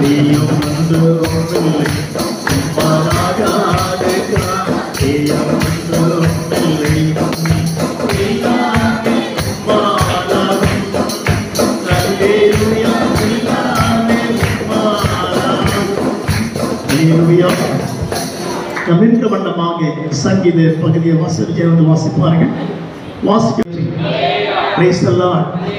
நீயும் ஒன்றுமில்லை மாறாகாத நீயும் ஒன்றுமில்லை கவிழ்ந்த வண்ணமாக சங்கீத பகுதியை வாசிப்பார்கள்.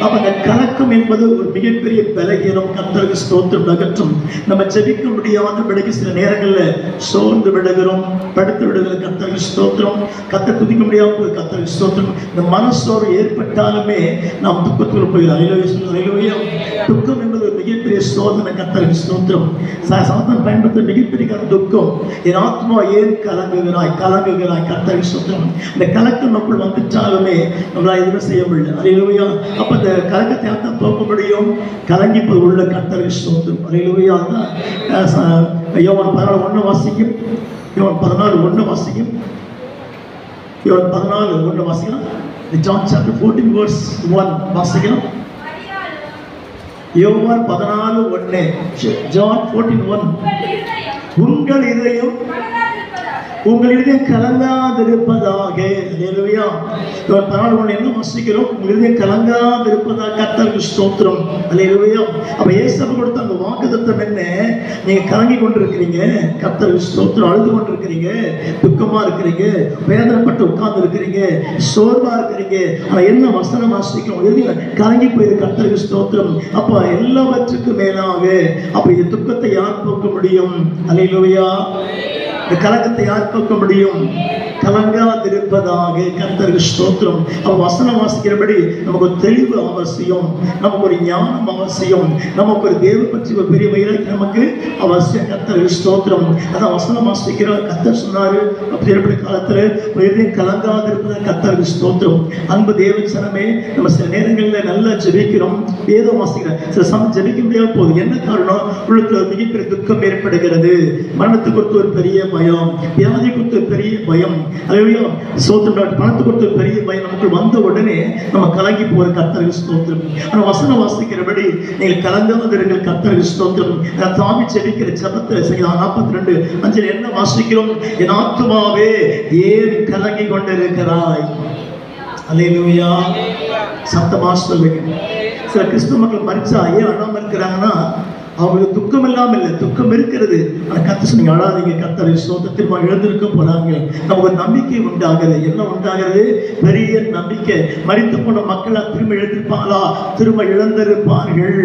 அவங்க கலக்கம் என்பது ஒரு மிகப்பெரிய பலகீனம். கர்த்தருக்கு ஸ்தோத்திரம் அகற்றும். நம்ம ஜெபிக்க முடியாத விடைக்கு சில நேரங்களில் சோர்ந்து விடுகிறோம், படுத்து விடுகிற. கர்த்தருக்கு ஸ்தோத்திரம். கர்த்தர் துதிக்க முடியாமல் கர்த்தருக்கு ஸ்தோத்திரம். இந்த மனசோர்வு ஏற்பட்டாலுமே நாம் துக்கத்தில் போகிறோம். துக்கம் என்பது ஒரு மிகப்பெரிய சோதனை. கர்த்தருக்கு ஸ்தோத்திரம். சாத்தன் பயன்படுத்த மிகப்பெரிய துக்கம். என் ஆத்மா ஏன் கலங்குகிறாய் கர்த்தருக்கு ஸ்தோத்திரம். இந்த கலக்கம் நமக்குள் வந்துட்டாலுமே நம்மளால் எதுவுமே செய்ய முடியல. அப்ப இந்த கலக்கத்தை யாத்தான் போக்க முடியும்? கலங்கி உள்ள கர்த்தருக்கு ஸ்தோத்திரம். யோவான் 14:1 வாசிக்கும். யோவான் 14:1 வாசிக்கும். யோவான் 14:1 வாசிக்கலாம். John chapter 14 verse 1 வாசிக்கலாம். யோவான் 14:1. John 14:1. உங்கள் இதயம் கலங்காதிருப்பதாக. அல்லேலூயா. 14:1 என்ன வாசிக்கிறோம்? உங்கள் இதயம் கலங்காதிருப்பதாக. கர்த்தருக்கு ஸ்தோத்திரம். அல்லேலூயா. அப்ப இயேசு கொடுத்த அந்த வாக்குத்தத்தம் என்ன? நீங்க கலங்கி கொண்டிருக்கிறீங்க, கர்த்தருக்கு ஸ்தோத்திரம். அழுது கொண்டிருக்கிறீங்க, துக்கமா இருக்கிறீங்க, வேதனைப்பட்டு உட்கார்ந்து இருக்கிறீங்க, சோர்வா இருக்கிறீங்க. ஆனா என்ன வசனம் வாசிக்கிறோம்? கலங்கி போயிரு. கர்த்தருக்கு ஸ்தோத்திரம். அப்ப எல்லாவற்றுக்கும் மேலாக அப்ப இந்த துக்கத்தை யார் போக்க முடியும்? அல்லேலூயா. இந்த கலக்கத்தை யார் போக்க முடியும்? கலங்காதிருப்பதாக. கர்த்தருக்கு ஸ்தோத்திரம். அவன் வசனம் வாசிக்கிறபடி நமக்கு ஒரு தெளிவு அவசியம், நமக்கு ஒரு ஞானம் அவசியம், நமக்கு ஒரு தேவ பற்றி ஒரு பெரிய வைராக்கியம் நமக்கு அவசியம். கர்த்தருக்கு ஸ்தோத்திரம். அதான் வசனம் வாசிக்கிற கர்த்தர் சொன்னாரு. அப்படி காலத்துல இதயம் கலங்காதிருப்பதாக. கர்த்தருக்கு ஸ்தோத்திரம். அன்பு தேவ சனமே, நம்ம சில நேரங்களில் நல்லா ஜெபிக்கிறோம், வேதம் வாசிக்கிறோம், சில சமயம் ஜெபிக்க முடியாத போகுது. என்ன காரணம்? உள்ளத்துல மிகப்பெரிய துக்கம் ஏற்படுகிறது. மரணத்தை குறித்து ஒரு பெரிய பயம், வியாதி குறித்து பெரிய பயம், பணத்தை கொடுத்த பெரிய பயம் நமக்கு வந்த உடனே நம்ம கலங்கி போற. கர்த்தருக்கு ஸ்தோத்திரம். ஆனா வசனம் வாசிக்கிறபடி நீங்கள் கலங்காதிருங்கள். கர்த்தருக்கு ஸ்தோத்திரம். தாவி செபிக்கிற ஜெபத்தை 42:5 என்ன வாசிக்கிறோம்? என் ஆத்துமாவே ஏன் கலங்கி கொண்டிருக்கிறாய்? அல்லேலூயா. சத்தமா சொல்லுங்க. சில கிறிஸ்துவ மக்கள் மரிச்சா ஏன் அழாம இருக்கிறாங்கன்னா அவங்களுக்கு துக்கம் இல்லாமல் இல்லை, துக்கம் இருக்கிறது. ஆனால் கர்த்தர் சொன்னீங்க அழாதீங்க, கர்த்தருக்கு ஸ்தோத்திரம். திரும்ப எழுந்திருக்க போறாங்க. நமக்கு நம்பிக்கை உண்டாகிறது. என்ன உண்டாகிறது? பெரிய நம்பிக்கை. மரித்து போன மக்கள் திரும்ப எழுந்திருப்பாங்களா? திரும்ப இழந்திருப்பார்கள்.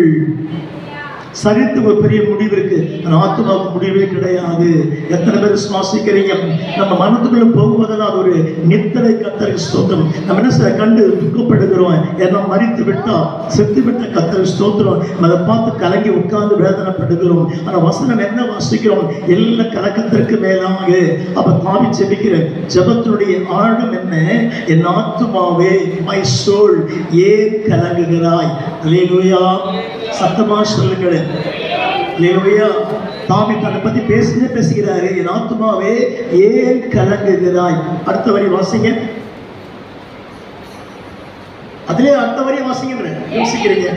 சரித்து ஒரு பெரிய முடிவு இருக்கு. ஆத்மாவுக்கு முடிவே கிடையாது. எத்தனை பேர் சுவாசிக்கிறீங்க? நம்ம மனத்துக்குள்ள போகும்போதெல்லாம் அது ஒரு நித்தரை. கர்த்தருக்கு ஸ்தோத்திரம். நம்ம என்ன கண்டு துக்கப்படுகிறோம்? ஏன்னா மரித்து விட்டா, செத்து விட்ட. கர்த்தருக்கு ஸ்தோத்திரம். அதை பார்த்து கலங்கி உட்கார்ந்து வேதனைப்படுகிறோம். ஆனா வசனம் என்ன வாசிக்கிறோம்? எல்லா கலக்கத்திற்கு மேலாக அப்ப தாவி ஜெபிக்கிற ஜெபத்தினுடைய ஆழம் என்ன? என் ஆத்துமாவே, மை சோல், ஏன் கலங்குகிறாய்? அல்லேலூயா. சத்தமா சொல்லுங்கள். அல்லேலூயா. தாவி தன்னை பத்தி பேசுகிறாரு. என் ஆத்துமாவே ஏன் கலங்குகிறாய்? அடுத்த வரி வாசிங்க. அதிலே அடுத்த வரி வாசிங்க. யோசிக்கிறீங்க.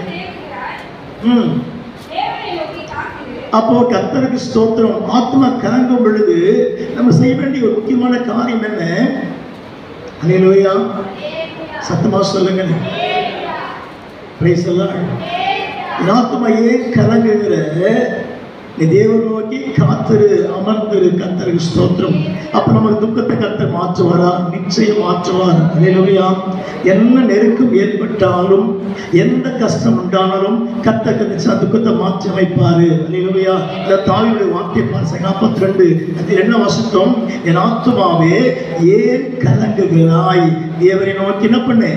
அப்போ கர்த்தருக்கு ஸ்தோத்திரம். ஆத்மா கலங்கும் பொழுது நம்ம செய்ய வேண்டிய ஒரு முக்கியமான காரியம் என்ன? அல்லேலூயா. சத்தமா சொல்லுங்க. Price the Lord. ஆத்மாயே கலங்குகிற நீ தேவன் நோக்கி காத்திரு, அமர்ந்திரு. கர்த்தருக்கு ஸ்தோத்திரம். அப்ப நமக்கு துக்கத்தை கர்த்தர் மாற்றுவாரா? நிச்சயம் மாற்றுவார். அல்லேலூயா. என்ன நெருக்கம் ஏற்பட்டாலும், எந்த கஷ்டம் உண்டானாலும் கர்த்தர் நிச்சயம் துக்கத்தை மாற்றி அமைப்பாரு. அல்லேலூயா. இந்த தாவியுடைய வார்த்தை 42 அதில் என்ன வாசித்தோம்? என் ஆத்துமாவே ஏன் கலங்குகிறாய்? தேவனை நோக்கி என்ன பண்ணு?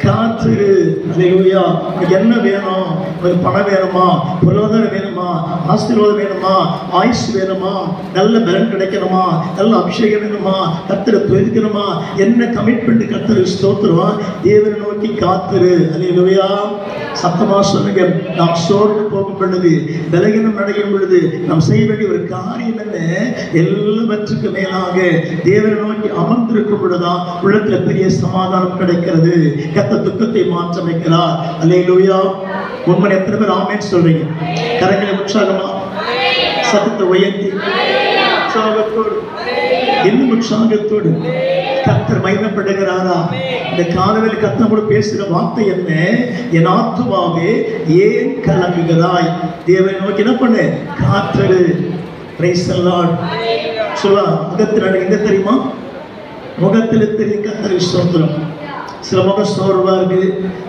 காத்திரு. அல்லேலூயா. உனக்கு என்ன வேணும்? உனக்கு பணம் வேணுமா? பொருளாதாரம் வேணுமா? ஆசீர்வாதம் வேணுமா? ஆயுஷ் வேணுமா? நல்ல பலன் கிடைக்கணுமா? நல்ல அபிஷேகம் வேணுமா? கர்த்தரை துதிக்கணுமா? என்ன கமிட்மெண்ட்? கர்த்தருக்கு ஸ்தோத்திரம். தேவனை நோக்கி காத்திரு. அல்லேலூயா. சத்தமா சொல்லுங்க. நாம் சோர்ந்து போகும் பொழுது, பலகீனம் அடையும் பொழுது நாம் செய்ய வேண்டிய ஒரு காரியம் என்ன? எல்லாவற்றுக்கு மேலாக தேவனை நோக்கி அமர்ந்திருக்கும் பொழுதுதான் உள்ளத்துல பெரிய சமாதானம் கிடைக்கிறது. கர்த்தர் துக்கத்தை மாற்றமைக்கிறார். அல்லேலூயா. உண்மை எத்தனை பேர் ஆமென் சொல்றீங்க? கரங்களை உற்சாகமா சத்தத்தை உயர்த்தி உற்சாகத்தோடு, இன்னும் உற்சாகத்தோடு கர்த்தர் மகிமைப்படுகிறாரா? இந்த காலவில் கர்த்தர் கூட பேசுகிற வார்த்தை என்ன? என் ஆத்துமாவே ஏன் கலங்குகிறாய்? தேவனை நோக்கி என்ன பண்ணு? காத்திரு. Price the Lord. சொல்லுவா, முகத்தில் எங்க தெரியுமா? முகத்தில் தெரியும் கர்த்தருக்கு ஸ்தோத்திரம். சில முகம் சோர்வா இருக்கு,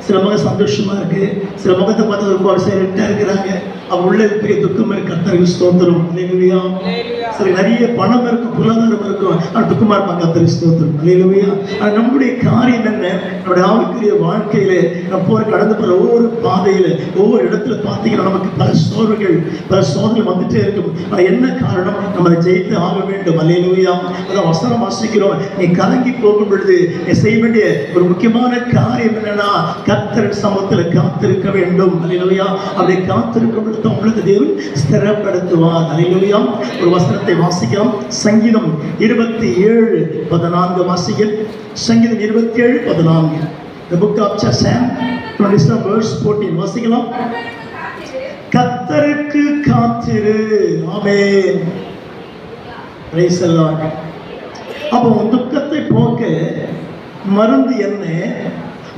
சில முகம் சந்தோஷமா இருக்கு, சில முகத்தை பார்த்து ரொம்ப சைலண்டா இருக்கிறாங்க. அவ உள்ள பெரிய துக்கம் இருக்கு. கர்த்தருக்கு ஸ்தோத்திரம். அல்லேலூயா. சரி, நிறைய பணம் இருக்கும், பொருளாதாரம் இருக்கும், ஆனால் துக்கமா இருப்பாங்க. கர்த்தருக்கு ஸ்தோத்திரம். அல்லேலூயா. ஆனால் நம்முடைய காரியம் என்ன? நம்முடைய ஆவிக்குரிய வாழ்க்கையில நம்ம கடந்து போற ஒவ்வொரு பாதையில ஒவ்வொரு இடத்துல பார்த்தீங்கன்னா நமக்கு பல சோர்வுகள், பல சோதனை வந்துட்டே இருக்கும். ஆனால் என்ன காரணம்? நம்ம அதை ஜெயித்து ஆக வேண்டும். அல்லேலூயா. அதான் வசனம் வாசிக்கிறோம். நீ கலங்கி போகும் பொழுது நீ செய்ய வேண்டிய ஒரு முக்கியமான காரியம் என்னன்னா, கர்த்தர் சமூகத்தில் காத்திருக்க வேண்டும். அல்லேலூயா. அப்படி காத்திருக்கும் பொழுது உங்களுக்கு தேவன் ஸ்திரப்படுத்துவார். அல்லேலூயா. ஒரு வசனத்தை வாசிக்கலாம். சங்கீதம் 27:14 வாசிக்கிறேன். சங்கீதம் 27:14. The book of Psalm 27 verse 14 வாசிக்கலாம். கர்த்தருக்கு காத்திரு. ஆமென். Praise the Lord. அப்போ உன் துக்கத்தை போக்க மருந்து என்ன?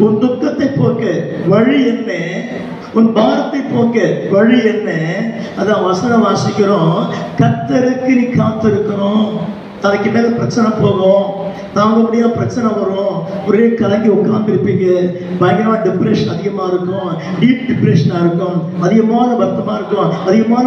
உன் துக்கத்தை போக்க வழி என்ன? உன் பாரத்தை போக்க வழி என்ன? அதான் வசனம் வாசிக்கிறோம். கர்த்தருக்கு நீ காத்திருக்கணும். அதுக்கு மேல பிரச்சனை போகும், தாங்க முடியாத பிரச்சனை வரும், ஒரே கலங்கி உட்கார்ந்துருப்பீங்க. பயங்கரமான டிப்ரெஷன் அதிகமா இருக்கும், டீப் டிப்ரெஷனா இருக்கும், அதிகமான வருத்தமா இருக்கும், அதிகமான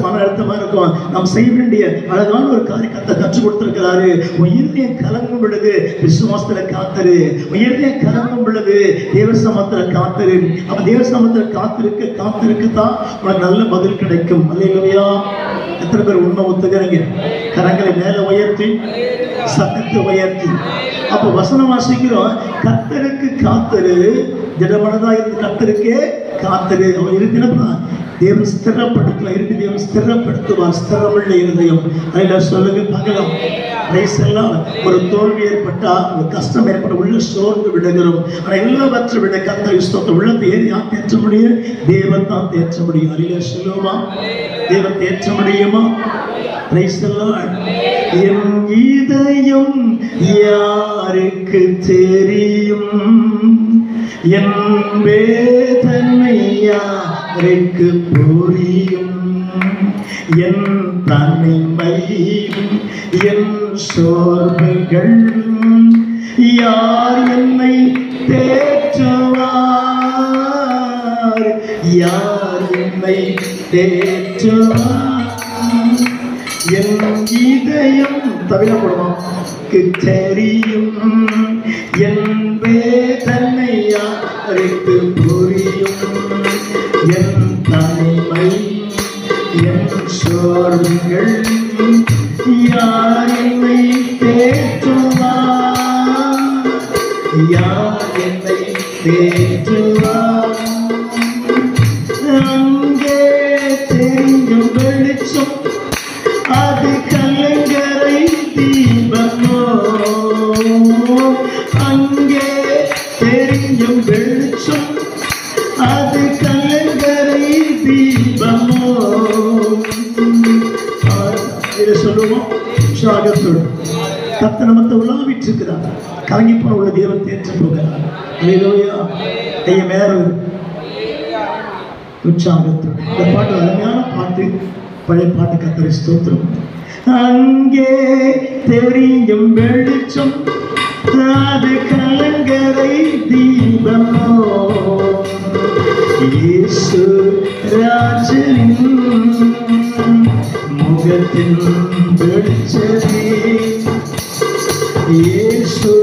மன அழுத்தமா இருக்கும். நாம் செய்ய வேண்டிய அழகான ஒரு காரியத்தை கற்றுக் கொடுத்திருக்கிறாரு. உன் இருதயம் கலங்கும் பொழுது விசுவாசத்துல காத்திரு. உன் இருதயம் கலங்கும் பொழுது தேவசமத்துல காத்திரு. அப்ப தேவசமத்துல காத்திருக்கத்தான் உனக்கு நல்ல பதில் கிடைக்கும். அல்லேலூயா. எத்தனை பேர் உண்மை ஒத்துக்கிறீங்க? கரங்களை மேல உயர்த்தி, சத்தத்தை உயர்த்தி. அப்ப வசனம் வாசிக்கிறோம். கர்த்தருக்கு காத்திரு. திடமனதா இருந்து கர்த்தருக்கே காத்திரு. அவன் இருக்கிறப்ப தேவன் ஸ்திரப்படுத்துவார். இருக்கு தேவன் ஸ்திரப்படுத்துவார். ஸ்திரமுள்ள இருதயம். அதில் சொல்லுங்க பார்க்கலாம். ஒரு தோல்வி ஏற்பட்டா, ஒரு கஷ்டம் ஏற்பட உள்ள சோர்ந்து விடுகிறோம். ஆனா எல்லாவற்றை விட கர்த்தர் ஸ்தோத்திரம். உள்ளத்தை யார் தேற்ற முடியும்? தேவன் தான் தேற்ற முடியும். அறிய சொல்லுமா? தேவன் தேற்ற முடியுமா? என் இதயம் யாருக்கு தெரியும்? என் வேதனை யாருக்கு புரியும்? என் தனிமையும் என் சோர்வுகள் யார் என்னை தேற்றுவார்? யார் என்னை தேற்றுவார்? என் இதயம் தவிரப்படுவான் தெரியும். என் வேதனை யாருக்கு புரியும்? என் தனிமை என் சோர்வுகள் யார் என்னை தேற்றுவார்? யார் என்னை தேற்றுவார்? அங்கே தெரியும் வெளிச்சம், அது கலங்கரை தீபமோ. அங்கே தெரியும் வெளிச்சம், அது கலங்கரை தீபமோ. இதை சொல்லுவோம் உற்சாகத்தோடு. கர்த்தர் நமக்கு உலாவிட்டு இருக்கிறார். கலங்கி போன உள்ள தேவன் தேற்ற போகிறார். அல்லேலூயா. கைய மேல உற்சாகத்தோடு. இந்த பாட்டு அருமையான பாட்டு, பழைய பாட்டு. கர்த்தருக்கு ஸ்தோத்திரம். அங்கே தெரியும் வெளிச்சம், அது கலங்கரை தீபமோ. இயேசு ராஜனின் முகத்தின் வெளிச்சமே. இயேசு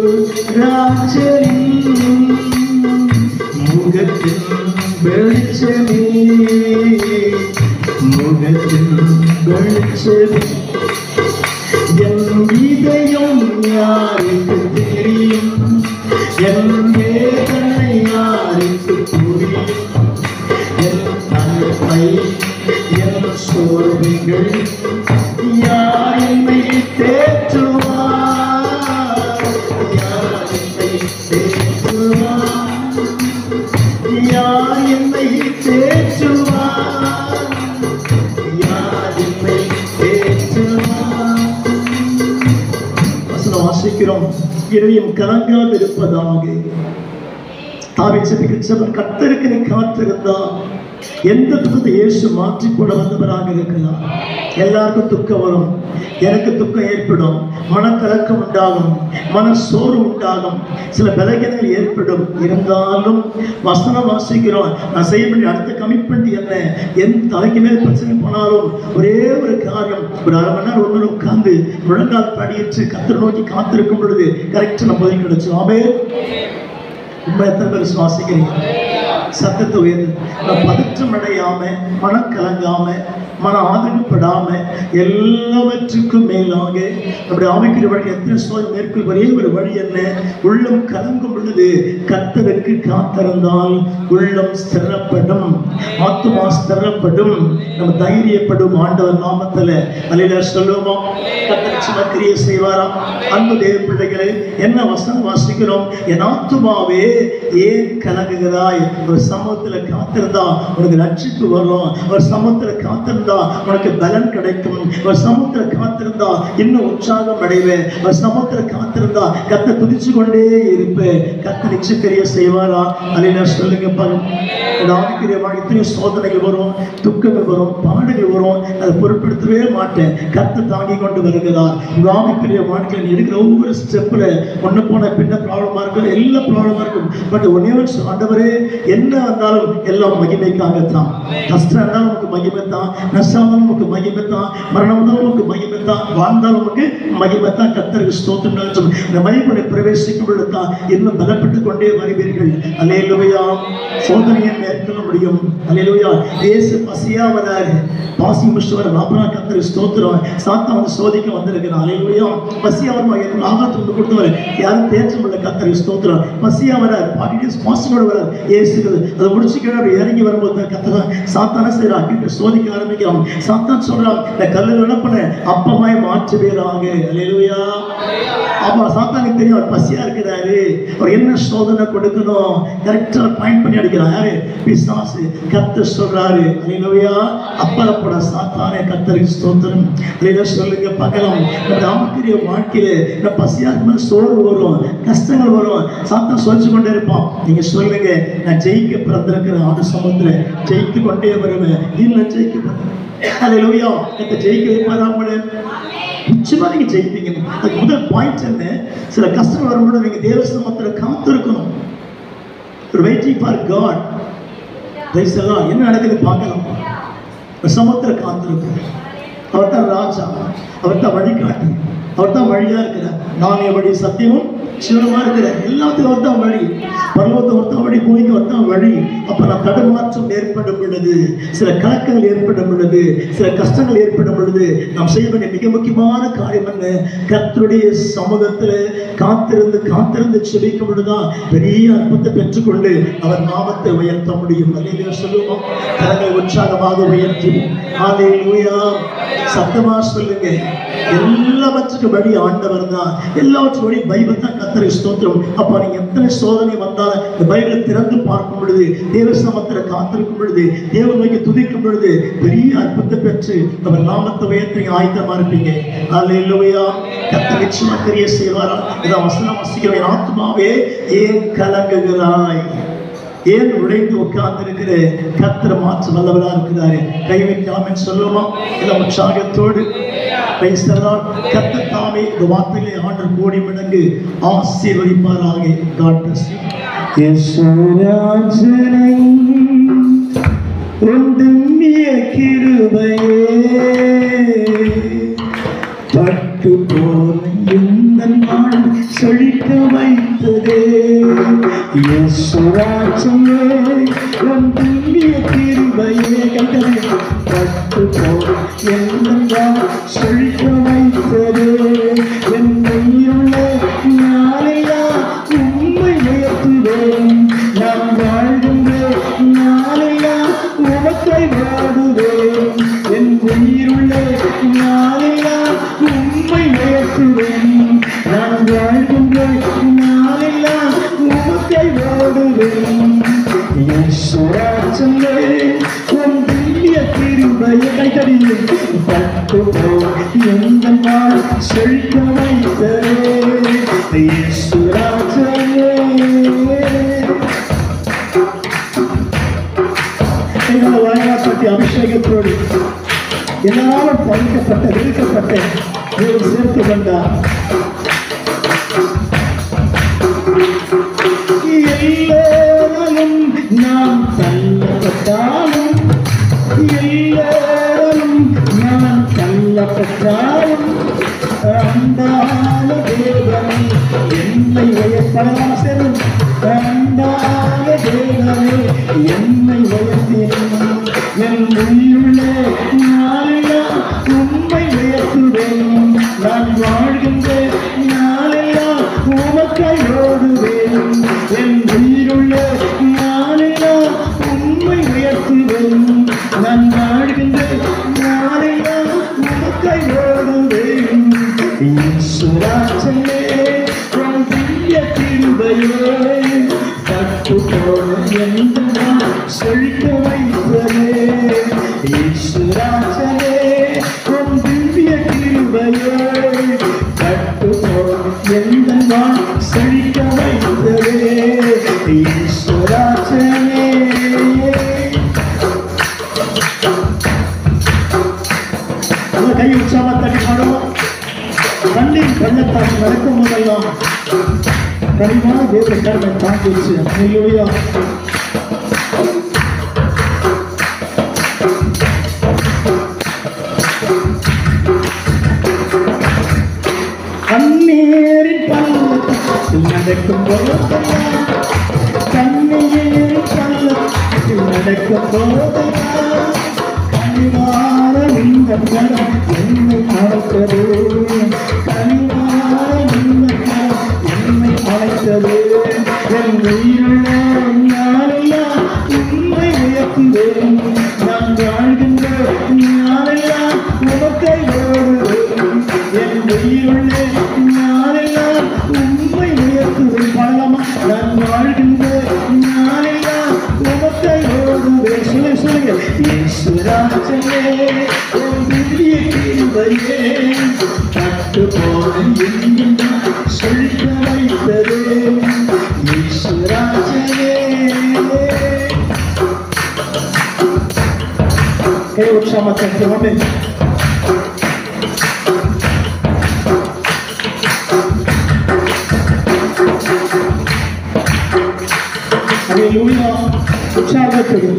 ராஜனின் முகத்தின் வெளிச்சமே. முகத்தின் வெளிச்சமே. என் இதயம் யாருக்கு தெரியும்? என் வேதனை யாருக்கு புரியும்? என் தனிமை என் சோர்வுகள் யார் என்னை தேற்றுவார்? யார் என்னை தேற்றுவார்? யார் என்னை தேற்றுவார்? யார் என்னை வாசிக்கிறோம், இதயம் கலங்காது இருப்பதாக. தாவீது ஜெபிக்கிறவன், கர்த்தருக்கு நீ காத்திருந்தா எந்த துக்கத்தை இயேசு மாற்றி போட வந்தவராக இருக்கிறார். எல்லாருக்கும் துக்கம் வரும், எனக்கு துக்கம் ஏற்படும், மனக்கலக்கம் உண்டாகும், மன சோர்வு உண்டாகும், சில பலகீனங்கள் ஏற்படும். இருந்தாலும் வசனம் வாசிக்கிறோம், நான் செய்ய வேண்டிய அடுத்த கமிட்மெண்ட் என்ன, என் தலைக்கு மேல் பிரச்சனை போனாலும் ஒரே ஒரு காரியம், ஒரு அரை மணி நேரம் 1 மணி நேரம் உட்கார்ந்து முழங்கால் படியிட்டு கர்த்தரை நோக்கி காத்திருக்கும் பொழுது கரெக்டாக நம்ம பதில் கிடைச்சோம். ஆமென். உண்மை எத்தனை பேர் விசுவாசிக்கிறீங்க? சத்தத்தை உயர்ந்து நான் பதற்றம் அடையாம, மனம் கலங்காம, மன ஆதங்கப்படாம, எல்லாவற்றுக்கும் மேலாக நம்முடைய ஆவிக்குரிய வழி எத்தனை சோதனை மேற்கொள் ஒரே ஒரு வழி என்ன, உள்ளம் கலங்கும் பொழுது கர்த்தருக்கு காத்திருந்தால் உள்ளம் ஸ்திரப்படும், ஆத்துமா ஸ்திரப்படும், நம்ம தைரியப்படும். ஆண்டவர் நாமத்துல அல்லேலூயா சொல்லுவோம். கர்த்தர் சும்மா கிரியை செய்வாராம். அன்பு தேவ பிள்ளைகளே, என்ன வசனம் வாசிக்கிறோம்? என் ஆத்துமாவே ஏன் கலங்குகிறாய்? ஒரு சமூகத்துல காத்திருந்தா உனக்கு ரட்சிப்பு வரும், ஒரு சமூகத்துல காத்திருந்தா உனக்கு பலன் கிடைக்கும், ஒரு சமூகத்துல காத்திருந்தா இன்னும் உற்சாகம் அடைவேன், ஒரு சமூகத்துல காத்திருந்தா கர்த்தரை துதிச்சு கொண்டே இருப்பேன். கர்த்தர் நிச்சய செய்வாரா? அல்லேலூயா சொல்லுங்க பாருங்க. ஆவிக்குரிய வாழ்க்கையில சோதனைகள் வரும், துக்கங்கள் வரும், பாடுகள் வரும், அதை பொருட்படுத்தவே மாட்டேன். கர்த்தர் தாங்கி கொண்டு வருகிறார். ஆவிக்குரிய வாழ்க்கையில் நீ எடுக்கிற ஒவ்வொரு ஸ்டெப்ல ஒண்ணு போன பின்ன ப்ராப்ளமா இருக்கும், எல்லா ப்ராப்ளமா இருக்கும். பட் ஒன்னே ஆண்டவரே, என்ன வந்தாலும் எல்லாம் மகிமைக்காகத்தான். கஷ்டம் இருந்தாலும் நமக்கு மகிமை தான், நஷ்டம் இருந்தாலும் நமக்கு மகிமை தான், மரணம் இருந்தாலும் நமக்கு மகிமை தான், வாழ்ந்தாலும் நமக்கு மகிமை தான். கர்த்தருக்கு ஸ்தோத்திரம். இந்த மகிமையை பிரவேசிக்கும் பொழுது தான் இன்னும் பலப்பட்டுக் கொண்டே வருவீர்கள். அல்லேலூயா. சோதனையை மேற்கொள்ள முடியும். அல்லேலூயா. இயேசு பசியா வராரு, பாசி முடிச்சு வர அப்புறம் கர்த்தருக்கு ஸ்தோத்திரம். சாத்தான் வந்து சோதிக்க வந்திருக்கிறான். அல்லேலூயா. பசியா வருமா? ஆகாரத்துக்கு கொடுத்தவர் யாரும் தேற்றம் இல்லை. கர்த்தருக்கு ஸ்தோத்திரம். பசியா வராரு, 40 days பாசியோட வராரு. இயேசு அதை முடிச்சு அப்படி இறங்கி வரும்போது கர்த்தர் சாத்தான செய்யறான், சோதிக்க ஆரம்பிக்கிறான். சாத்தான் சொல்றான், இந்த கல்லு நிலப்பன அப்பமாய் மாற்றுவீராக. அல்லேலூயா. அப்ப சாத்தானுக்கு தெரியும் அவர் பசியா இருக்கிறாரு, அவர் என்ன சோதனை கொடுக்கணும் கரெக்டா பாயிண்ட் பண்ணி அடிக்கிறான். யாரு? பிசாசு. கர்த்தர் சொல்றாரு, அல்லேலூயா, அப்பறப்பட சாத்தானே. கர்த்தருக்கு ஸ்தோத்திரம். அல்லேலூயா சொல்லுங்க பார்க்கலாம். நம்ம ஆவிக்குரிய வாழ்க்கையில இந்த பசியா இருக்கும்போது சோர்வு வரும், கஷ்டங்கள் வரும், சாத்தான் சொல்லிச்சு கொண்டே இருப்பான். நீங்க சொல்லுங்க, நான் ஜெயிக்க பிறந்திருக்கிற ஆண்டு சமத்துல ஜெயித்து கொண்டே வருவேன், இன்னும் ஜெயிக்க போறேன். அல்லேலூயா. இந்த ஜெயிக்க வைப்பாராமலே நிச்சயமா நீங்க ஜெயிப்பீங்க. அதுக்கு முதல் பாயிண்ட் என்ன? சில கஷ்டங்கள் வரும்போது நீங்க தேவ சமத்துல காத்திருக்கணும். ஒரு வெயிட்டிங் ஃபார் காட். என்ன நடக்குது பார்க்கலாம். சமத்துல காத்திருக்கணும். அவர் தான் ராஜா, அவர் தான் வழிகாட்டி, அவர் தான் வழியா இருக்கிறார். நானே வழி, சத்தியமும் சிவனமா இருக்கிறார். எல்லாத்துக்கும் அவர் தான் வழி. பரலோகத்துக்கு அவர் தான் வழி, பூமிக்கு அவர் தான் வழி. அப்ப நான் தடுமாற்றம் ஏற்படும் பொழுது, சில கலக்கங்கள் ஏற்படும் பொழுது, சில கஷ்டங்கள் ஏற்படும் பொழுது நாம் செய்ய வேண்டிய மிக முக்கியமான காரியம் என்ன? கர்த்தருடைய சமூகத்துல காத்திருந்து செபிக்கும் பொழுதுதான் பெரிய அற்புதத்தை பெற்றுக்கொண்டு அவர் நாமத்தை உயர்த்த முடியும். அல்லேலூயா சொல்லுவோம். கரங்களை உற்சாகமாக உயர்த்தி அல்லேலூயா சத்தமா சொல்லுங்க. எல்லாவற்றுக்கும் வழி ஆண்டவர் தான், எல்லாவற்றுக்கும் வழி பைபிள் தான். கர்த்தருக்கு ஸ்தோத்திரம். அப்ப நீங்க எத்தனை சோதனை வந்தாலும் இந்த பைபிளை திறந்து பார்க்கும் பொழுது, தேவ சமத்துல காத்திருக்கும் பொழுது, தேவனுக்கு துதிக்கும் பொழுது பெரிய அற்புதத்தை பெற்று அவர் நாமத்தை உயர்த்தி ஆயத்தமா இருப்பீங்க. அல்லேலூயா. கர்த்தர் நிச்சயமா கிரியை செய்வாரா? இதான் வசனம் வாசிக்கிறேன். ஆத்துமாவே ஏன் கலங்குகிறாய்? ஏன் உழைந்து உட்கார்ந்து இருக்கிற? கர்த்தர் மாற்ற வல்லவரா இருக்கிறாரு. கை வைக்காம சொல்லுமா? எல்லாம் உற்சாகத்தோடு கர்த்தர் தாமே இந்த வார்த்தைகளை ஆண்டவர் கோடி மடங்கு ஆசீர்வதிப்பாராக. God bless you. யேசுராஜனை உந்தன்னிய கிருபையே பட்டு போன இந்த நாள் செழிக்க வைத்ததே. யேசுராஜனே உந்தன்னிய கிருபையே பட்டு போன இந்த நாள் செழிக்க வைத்ததே. என் உயிருள்ள நாளெல்லாம் உம்மை உயர்த்துவேன். நான் வாழ்கின்ற நாளெல்லாம் உமக்கை வாடுவேன். என் உயிருள்ள நாளெல்லாம் உம்மை உயர்த்துவேன். நான் வாழ்கின்ற நாளெல்லாம் உமக்கை வாடுவேன். யேசுராஜனே உன் திவ்ய கிருபையே கைத்தடி பட்டு எந்த நாள் செழிக்க வைத்தரே இயேசுராஜனே. எங்கள் வாய்நாட்டி அபிஷேகத்தோடு எல்லாரும் பழிக்கப்பட்ட விழுக்கப்பட்ட தேவன் சேர்த்து கொண்டார். எல்லோரும் நாம் தள்ளப்பட்டாலும் எல்லோரும் நான் தள்ளப்பட்டாலும் அன்பான தேவனே என்னை உயர்த்தலாம் செல்லும் அன்பான தேவனே என்னை உயர்த்தினேன் என் உயிருள்ள நாளெல்லாம் உம்மை உயர்த்துவேன் நான் வாழ்கின்ற நாளெல்லாம் உமக்காய் ஓடுவேன் என் உயிருள்ள நாளெல்லாம் உம்மை உயர்த்துவேன் நான் வாழ்கின்ற நாளெல்லாம் உமக்காய் ஓடுவேன் இயேசுராஜனே உம் திவ்ய கிருபையே பட்டு போன எந்த நாள் செழிக்க வைத்ததே இயேசுராஜனே உம் திவ்ய கிருபையே பட்டு போன எந்த நாள் செழிக்க வைத்ததே இயேசுராஜனே. கை உற்சாக தட்டி பாடுவோம். கண்ணின் பள்ளத்தால் நடக்கும் போதெல்லாம் கனிவான தேவ கருணை தாங்கிடுச்சு. அல்லேலூயா. கண்ணீரின் பள்ளத்தால் நடக்கும் போதெல்லாம் கண்ணீரின் பள்ளத்தால் நடக்கும் போதெல்லாம் கனிவான இந்த கரம் என்னை அழைத்தது கனிவான இந்த கரம் என்னை அழைத்தது என் உயிருள்ள நாளெல்லாம் உம்மை உயர்த்துவேன் நான் வாழ்கின்ற நாளெல்லாம் உமக்கை ஓடுவேன் என் உயிருள்ள நாளெல்லாம் உம்மை உயர்த்துவேன் பாடலாமா நான் வாழ்கின்ற நாளெல்லாம் உமக்கை ஓடுவேன் சொல்லுங்க இயேசுராஜனே உம் திவ்ய கிருபையே பட்டு போன எந்த நாள் செழிக்க வைத்ததே இயேசுராஜனே. கை உற்சாக தட்டுவோமே. அல்லேலூயா. உற்சாகத்தோடு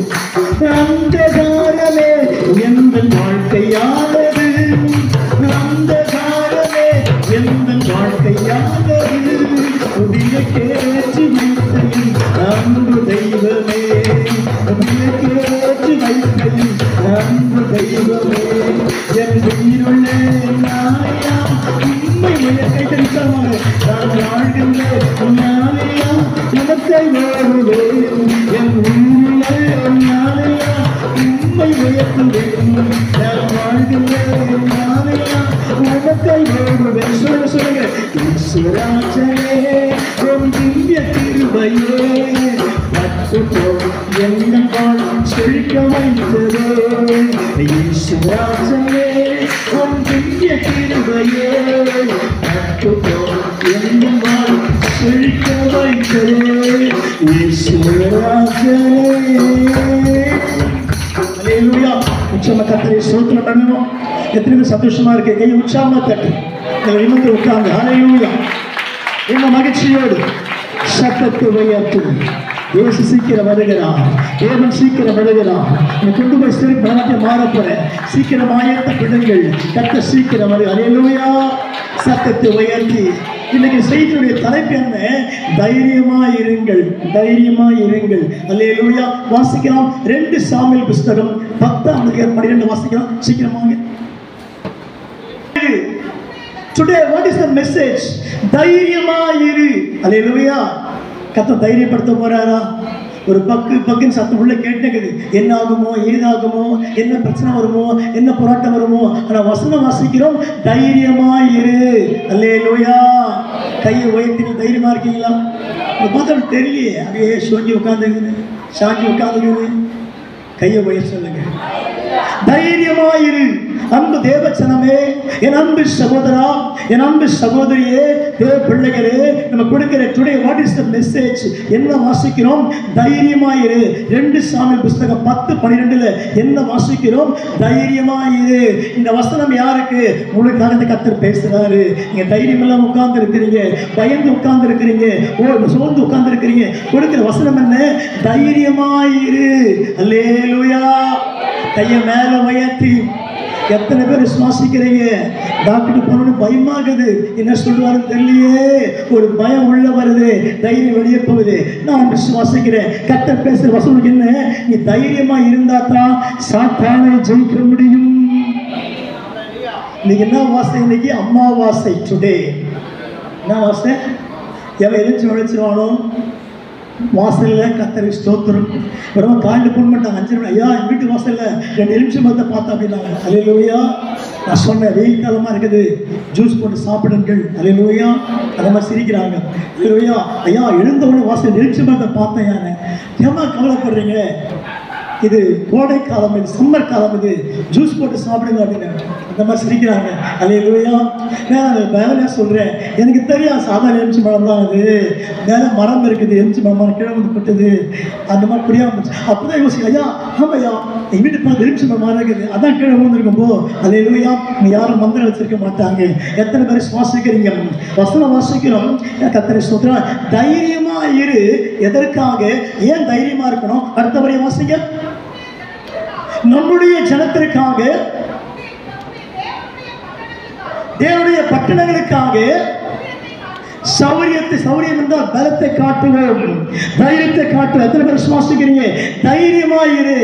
அந்தகாரமே எந்த வாழ்க்கையானது அந்தகாரமே எந்த வாழ்க்கையானது புதிய கேச்சு வைத்தையும் அன்பு தெய்வமே புதிய கேச்சு வைத்தையும் அன்பு தெய்வமே என் உயிருள்ள நாளையாம் உண்மை உயர்த்தை தெரிவித்தமாக நான் வாழ்கின்ற நாளையாம் உமக்கை வாழ்வேன் என் உயிருள்ள நாளையாம் உண்மை உயர்த்துவேன் நான் வாழ்கின்ற நாளையாம் உமக்கை வாழ்வேன். சொல்லுங்க இயேசுராஜனே உம் திவ்ய கிருபையே பட்டு போன எந்த நாள் செழிக்க வைத்ததே இயேசுராஜனே உம் திவ்ய கிருபையே பட்டு போன எந்த நாள் செழிக்க வைத்ததே இயேசுராஜனே. அல்லேலூயா. உற்சாகமா கர்த்தரை ஸ்தோத்திரம் பண்ணுவோம். எத்தனை சந்தோஷமா இருக்கு. கை உற்சாகமா தட்டு நிமிர்ந்து உட்கார்ந்து அல்லேலூயா. இந்த மகிழ்ச்சியோடு சத்தத்தை உயர்த்து. இயேசு சீக்கிரம் வருகிறார். தேவன் சீக்கிரம் வருகிறார். நீ கொண்டு போய் சிறு பலத்தை மாறப்போற சீக்கிரம் ஆயத்தப்படுங்கள். கர்த்தர் சீக்கிரம் வருகிறார். அல்லேலூயா. சத்தத்தை உயர்த்தி இன்னைக்கு செய்தியுடைய தலைப்பு என்ன? தைரியமாயிருங்கள், தைரியமாயிருங்கள். அல்லேலூயா. வாசிக்கலாம் 2 சாமுவேல் புஸ்தகம் 10:12 வாசிக்கலாம். சீக்கிரமாக. Today what is the message? தைரியமாயிரு. அல்லேலூயா. கர்த்தர் தைரியப்படுத்த போறாரா? ஒரு பக்குன்னு சத்தம் உள்ள கேட்டுக்குது. என்ன ஆகுமோ, ஏதாகுமோ, என்ன பிரச்சனை வருமோ, என்ன போராட்டம் வருமோ. ஆனால் வசனம் வாசிக்கிறோம், தைரியமாயிரு. அல்லேலூயா. கையை உயர்த்தி தைரியமா இருக்கீங்களா? பார்த்தா தெரியலையே, அப்படியே சாஞ்சி உட்காந்துக்குது. கையை உயர் சொல்லுங்க. தைரியமாயிரு. அன்பு தேவச்சனமே, என் அன்பு சகோதரா, என் அன்பு சகோதரியே, தேவ பிள்ளைகளே, நம்ம கொடுக்கிற today what is the message? என்ன வாசிக்கிறோம்? தைரியமாயிரு. 2 சாமுவேல் புத்தகம் 10:12 என்ன வாசிக்கிறோம்? தைரியமாயிரு. இந்த வசனம் யாருக்கு? உங்களுக்காக இந்த கர்த்தர் பேசுறாரு. நீங்க தைரியம் இல்லாம உட்கார்ந்து இருக்கிறீங்க, பயந்து உட்கார்ந்து இருக்கிறீங்க, சோர்ந்து உட்கார்ந்து இருக்கிறீங்க. கொடுக்கிற வசனம் என்ன? தைரியமாயிரு. அல்லேலூயா. கையை மேல உயர்த்தி எத்தனை பேர் விசுவாசிக்கிறீங்க? டாக்டர் போனோன்னு பயமாகுது, என்ன சொல்லுவாருன்னு தெரியலையே, ஒரு பயம் உள்ள வருது, தைரியம் வெளியே போகுது. நான் விசுவாசிக்கிறேன். கர்த்தர் பேசுற வசனம் என்ன? நீ தைரியமா இருந்தா தான் சாத்தானை ஜெயிக்க முடியும். இன்னைக்கு என்ன வாசை? இன்னைக்கு அமாவாசை. டுடே என்ன வாசை? எவன் எழுச்சி நுழைச்சிருவானோ வாசலில் கர்த்தருக்கு ஸ்தோத்திரம். ரொம்ப காண்டு போட மாட்டாங்க. 5 நிமிடம், ஐயா என் வீட்டு வாசலில் 2 நிமிஷம் பார்த்து பார்த்தா அப்படின்னாங்க. அல்லேலூயா. நான் சொன்னேன், வெயில் காலமாக இருக்குது, ஜூஸ் போட்டு சாப்பிடுங்கள். அல்லேலூயா. அதே மாதிரி சிரிக்கிறாங்க. அல்லேலூயா. ஐயா எழுந்த உடனே வாசல் நிமிஷம் பார்த்து பார்த்தேன். யானை ஏமா கவலைப்படுறீங்க? இது கோடை காலம், இது சம்மர் காலம், இது ஜூஸ் போட்டு சாப்பிடுங்க அப்படின்னு அந்த மாதிரி சிரிக்கிறாங்க. அல்லேலூயா. நான் வேலையா சொல்கிறேன், எனக்கு தெரியாது சாதாரண எலுமிச்சை மரம் தான், அது மேலே மரம் இருக்குது, எலுமிச்சை மரம் கீழே வந்து கொட்டுது, அந்த மாதிரி புரியாமல் அப்போ தான் யோசிக்க, ஐயா ஆமாய்யா எங்கள் வீட்டு பார்த்து எலுமிச்சை மரம் இருக்குது, அதான் கீழே விழுந்துருக்கும் போ. அல்லேலூயா. நீங்கள் யாரும் மந்திரம் வச்சிருக்க மாட்டாங்க. எத்தனை பேர் சுவாசிக்கிறீங்க? வசனம் வாசிக்கிறோம். கர்த்தரை சொல்கிறேன், தைரியமாக இரு. எதற்காக? ஏன் தைரியமாக இருக்கணும்? அடுத்தபடி வாசிங்க. நம்முடைய ஜனத்திற்காக, தேவனுடைய பட்டணங்களுக்காக, சௌரியம் என்றால் பலத்தை காட்டுவோம், தைரியத்தை காட்டுவோம். எத்தனை பேர் சுவாசிக்கிறீங்க? தைரியமாயிரு.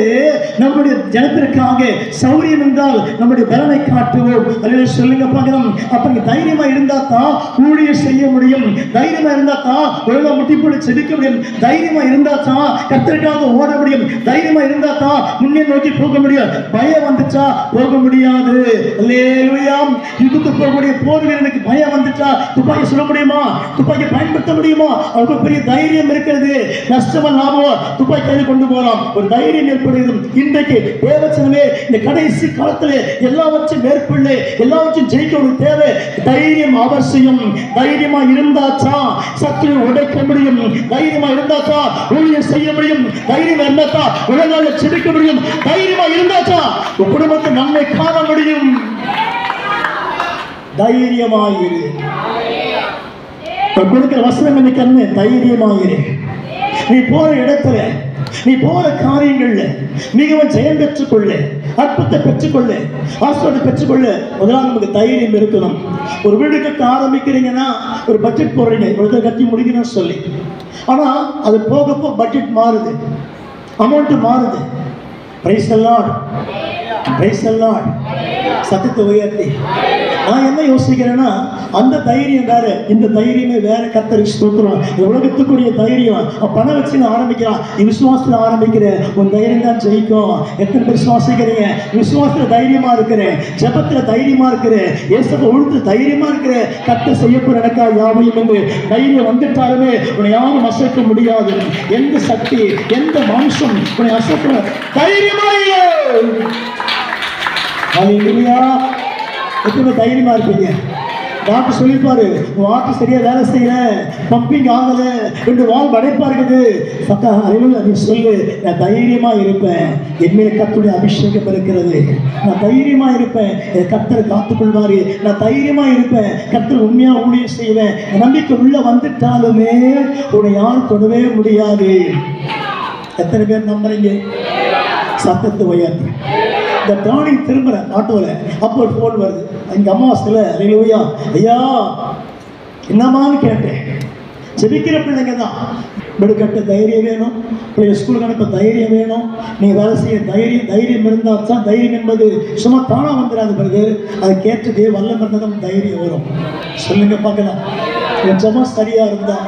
நம்முடைய ஜனத்திற்காக, சௌரியம் என்றால் நம்முடைய பலனை காட்டுவோம். அதில் சொல்லுங்க பார்க்கலாம். அப்ப நீங்க தைரியமா இருந்தா தான் ஊழியம் செய்ய முடியும். தைரியமா இருந்தா தான் ஒழுங்கா முட்டி போட்டு செபிக்க முடியும். தைரியமா இருந்தா தான் கர்த்தருக்காக ஓட முடியும். தைரியமா இருந்தா தான் முன்னே நோக்கி போக முடியும். பயம் வந்துச்சா போக முடியாது. அல்லேலூயா. யுத்தத்துக்கு போகக்கூடிய போர் வீரனுக்கு பயம் வந்துச்சா துப்பாக்கி சுட முடியுமா? துப்பாக்கி பயன்படுத்த முடியுமா? அவருக்கு பெரிய தைரியம் இருக்கிறது. நஷ்டமா லாபமோ துப்பாக்கி கையில் கொண்டு போகலாம். ஒரு தைரியம் ஏற்படுகிறது. இன்றைக்கு தேவச்சனமே, இந்த கடைசி காலத்தில் எல்லாவற்றையும் மேற்கொள்ள, எல்லாவற்றையும் ஜெயிக்க ஒரு தேவை. தைரியம் அவசியம். தைரியமா இருந்தாச்சா சத்துரு உடைக்க முடியும். தைரியமா இருந்தாச்சா ஊழியம் செய்ய முடியும். தைரியமா இருந்தாச்சா உலகால செதுக்க முடியும். தைரியமா இருந்தாச்சா உன் குடும்பத்தை நன்மை காண முடியும். தைரியமாயிரு. கொடுக்கிற வசனம் என்ன? தைரியமாயிரு. நீ போற இடத்துல, நீ போற காரியங்கள்ல மிகவும் ஜெயம் பெற்றுக்கொள்ள, அற்புதத்தை பெற்றுக்கொள்ள, ஆசீர்வாதத்தை பெற்றுக்கொள்ள முதலாவது நமக்கு தைரியம் இருக்கணும். ஒரு வீடு கட்ட ஆரம்பிக்கிறீங்கன்னா ஒரு பட்ஜெட் போடுறீங்க, ஒரு கட்டி முடிக்கணும்னு சொல்லி. ஆனா அது போக போக பட்ஜெட் மாறுது, அமௌண்ட் மாறுது. Price the Lord, praise the Lord. சத்தத்தை உயர்த்தி நான் என்ன யோசிக்கிறேன்னா, அந்த தைரியம் வேற, இந்த தைரியமே வேற. கர்த்தருக்கு ஸ்தோத்திரம். உலகத்துக்குரிய தைரியம் பணம் வச்சு ஆரம்பிக்கிறான். நீ விசுவாசத்தில் ஆரம்பிக்கிற உன் தைரியம் தான் ஜெயிக்கும். எத்தனை பேர் விசுவாசிக்கிறீங்க? விசுவாசத்தில் தைரியமா இருக்கிறேன், ஜெபத்துல தைரியமா இருக்கிறேன், இயேசுவை உழுத்து தைரியமா இருக்கிறேன். கர்த்தர் செய்யப்போற எனக்கா யாவையும் என்று தைரியம் வந்துட்டாலுமே உன்னை யாரும் அசைக்க முடியாது. எந்த சக்தி, எந்த மாம்சம் உன்னை அசைக்க தைரியமாயிரு. அல்லேலூயா. எத்தனை தைரியமா இருப்பீங்க? டாக்டர் சொல்லியிருப்பாரு, உன் வாக்கு சரியா வேலை செய்யல, பம்பிங் ஆகல, 2 வால் அடைப்பா இருக்குது. சத்தா அறிவுல நீ சொல்லு, நான் தைரியமா இருப்பேன், என் மேல கர்த்தருடைய அபிஷேகம் இருக்கிறது, நான் தைரியமா இருப்பேன், என் கர்த்தரை காத்துக்கொள்வாரு, நான் தைரியமா இருப்பேன், கர்த்தர் உண்மையா ஊழியம் செய்வேன். நம்பிக்கை உள்ள வந்துட்டாலுமே உன்னை யாரும் தொடவே முடியாது. எத்தனை பேர் நம்புறீங்க? சத்தத்தை உயர்த்தி. இந்த டர்னிங் திரும்புற ஆட்டோவில் அப்போ ஒரு ஃபோன் வருது. அங்கே அம்மாவாசையில் அல்லேலூயா ஐயா என்னமான்னு கேட்டேன். செபிக்கிற பிள்ளைங்க தான். விடுக்கட்ட தைரியம் வேணும், பிள்ளைங்க ஸ்கூலுக்கு அனுப்ப தைரியம் வேணும், நீங்கள் வேலை செய்ய தைரியம் இருந்தால் தான். தைரியம் என்பது சும்மா தானாக வந்துடாது பிறகு, அது கேட்டதே வல்லம் இருந்தால் தான் தைரியம் வரும். சொல்லுங்க பார்க்கலாம். என் ஜபம் சரியாக இருந்தால்,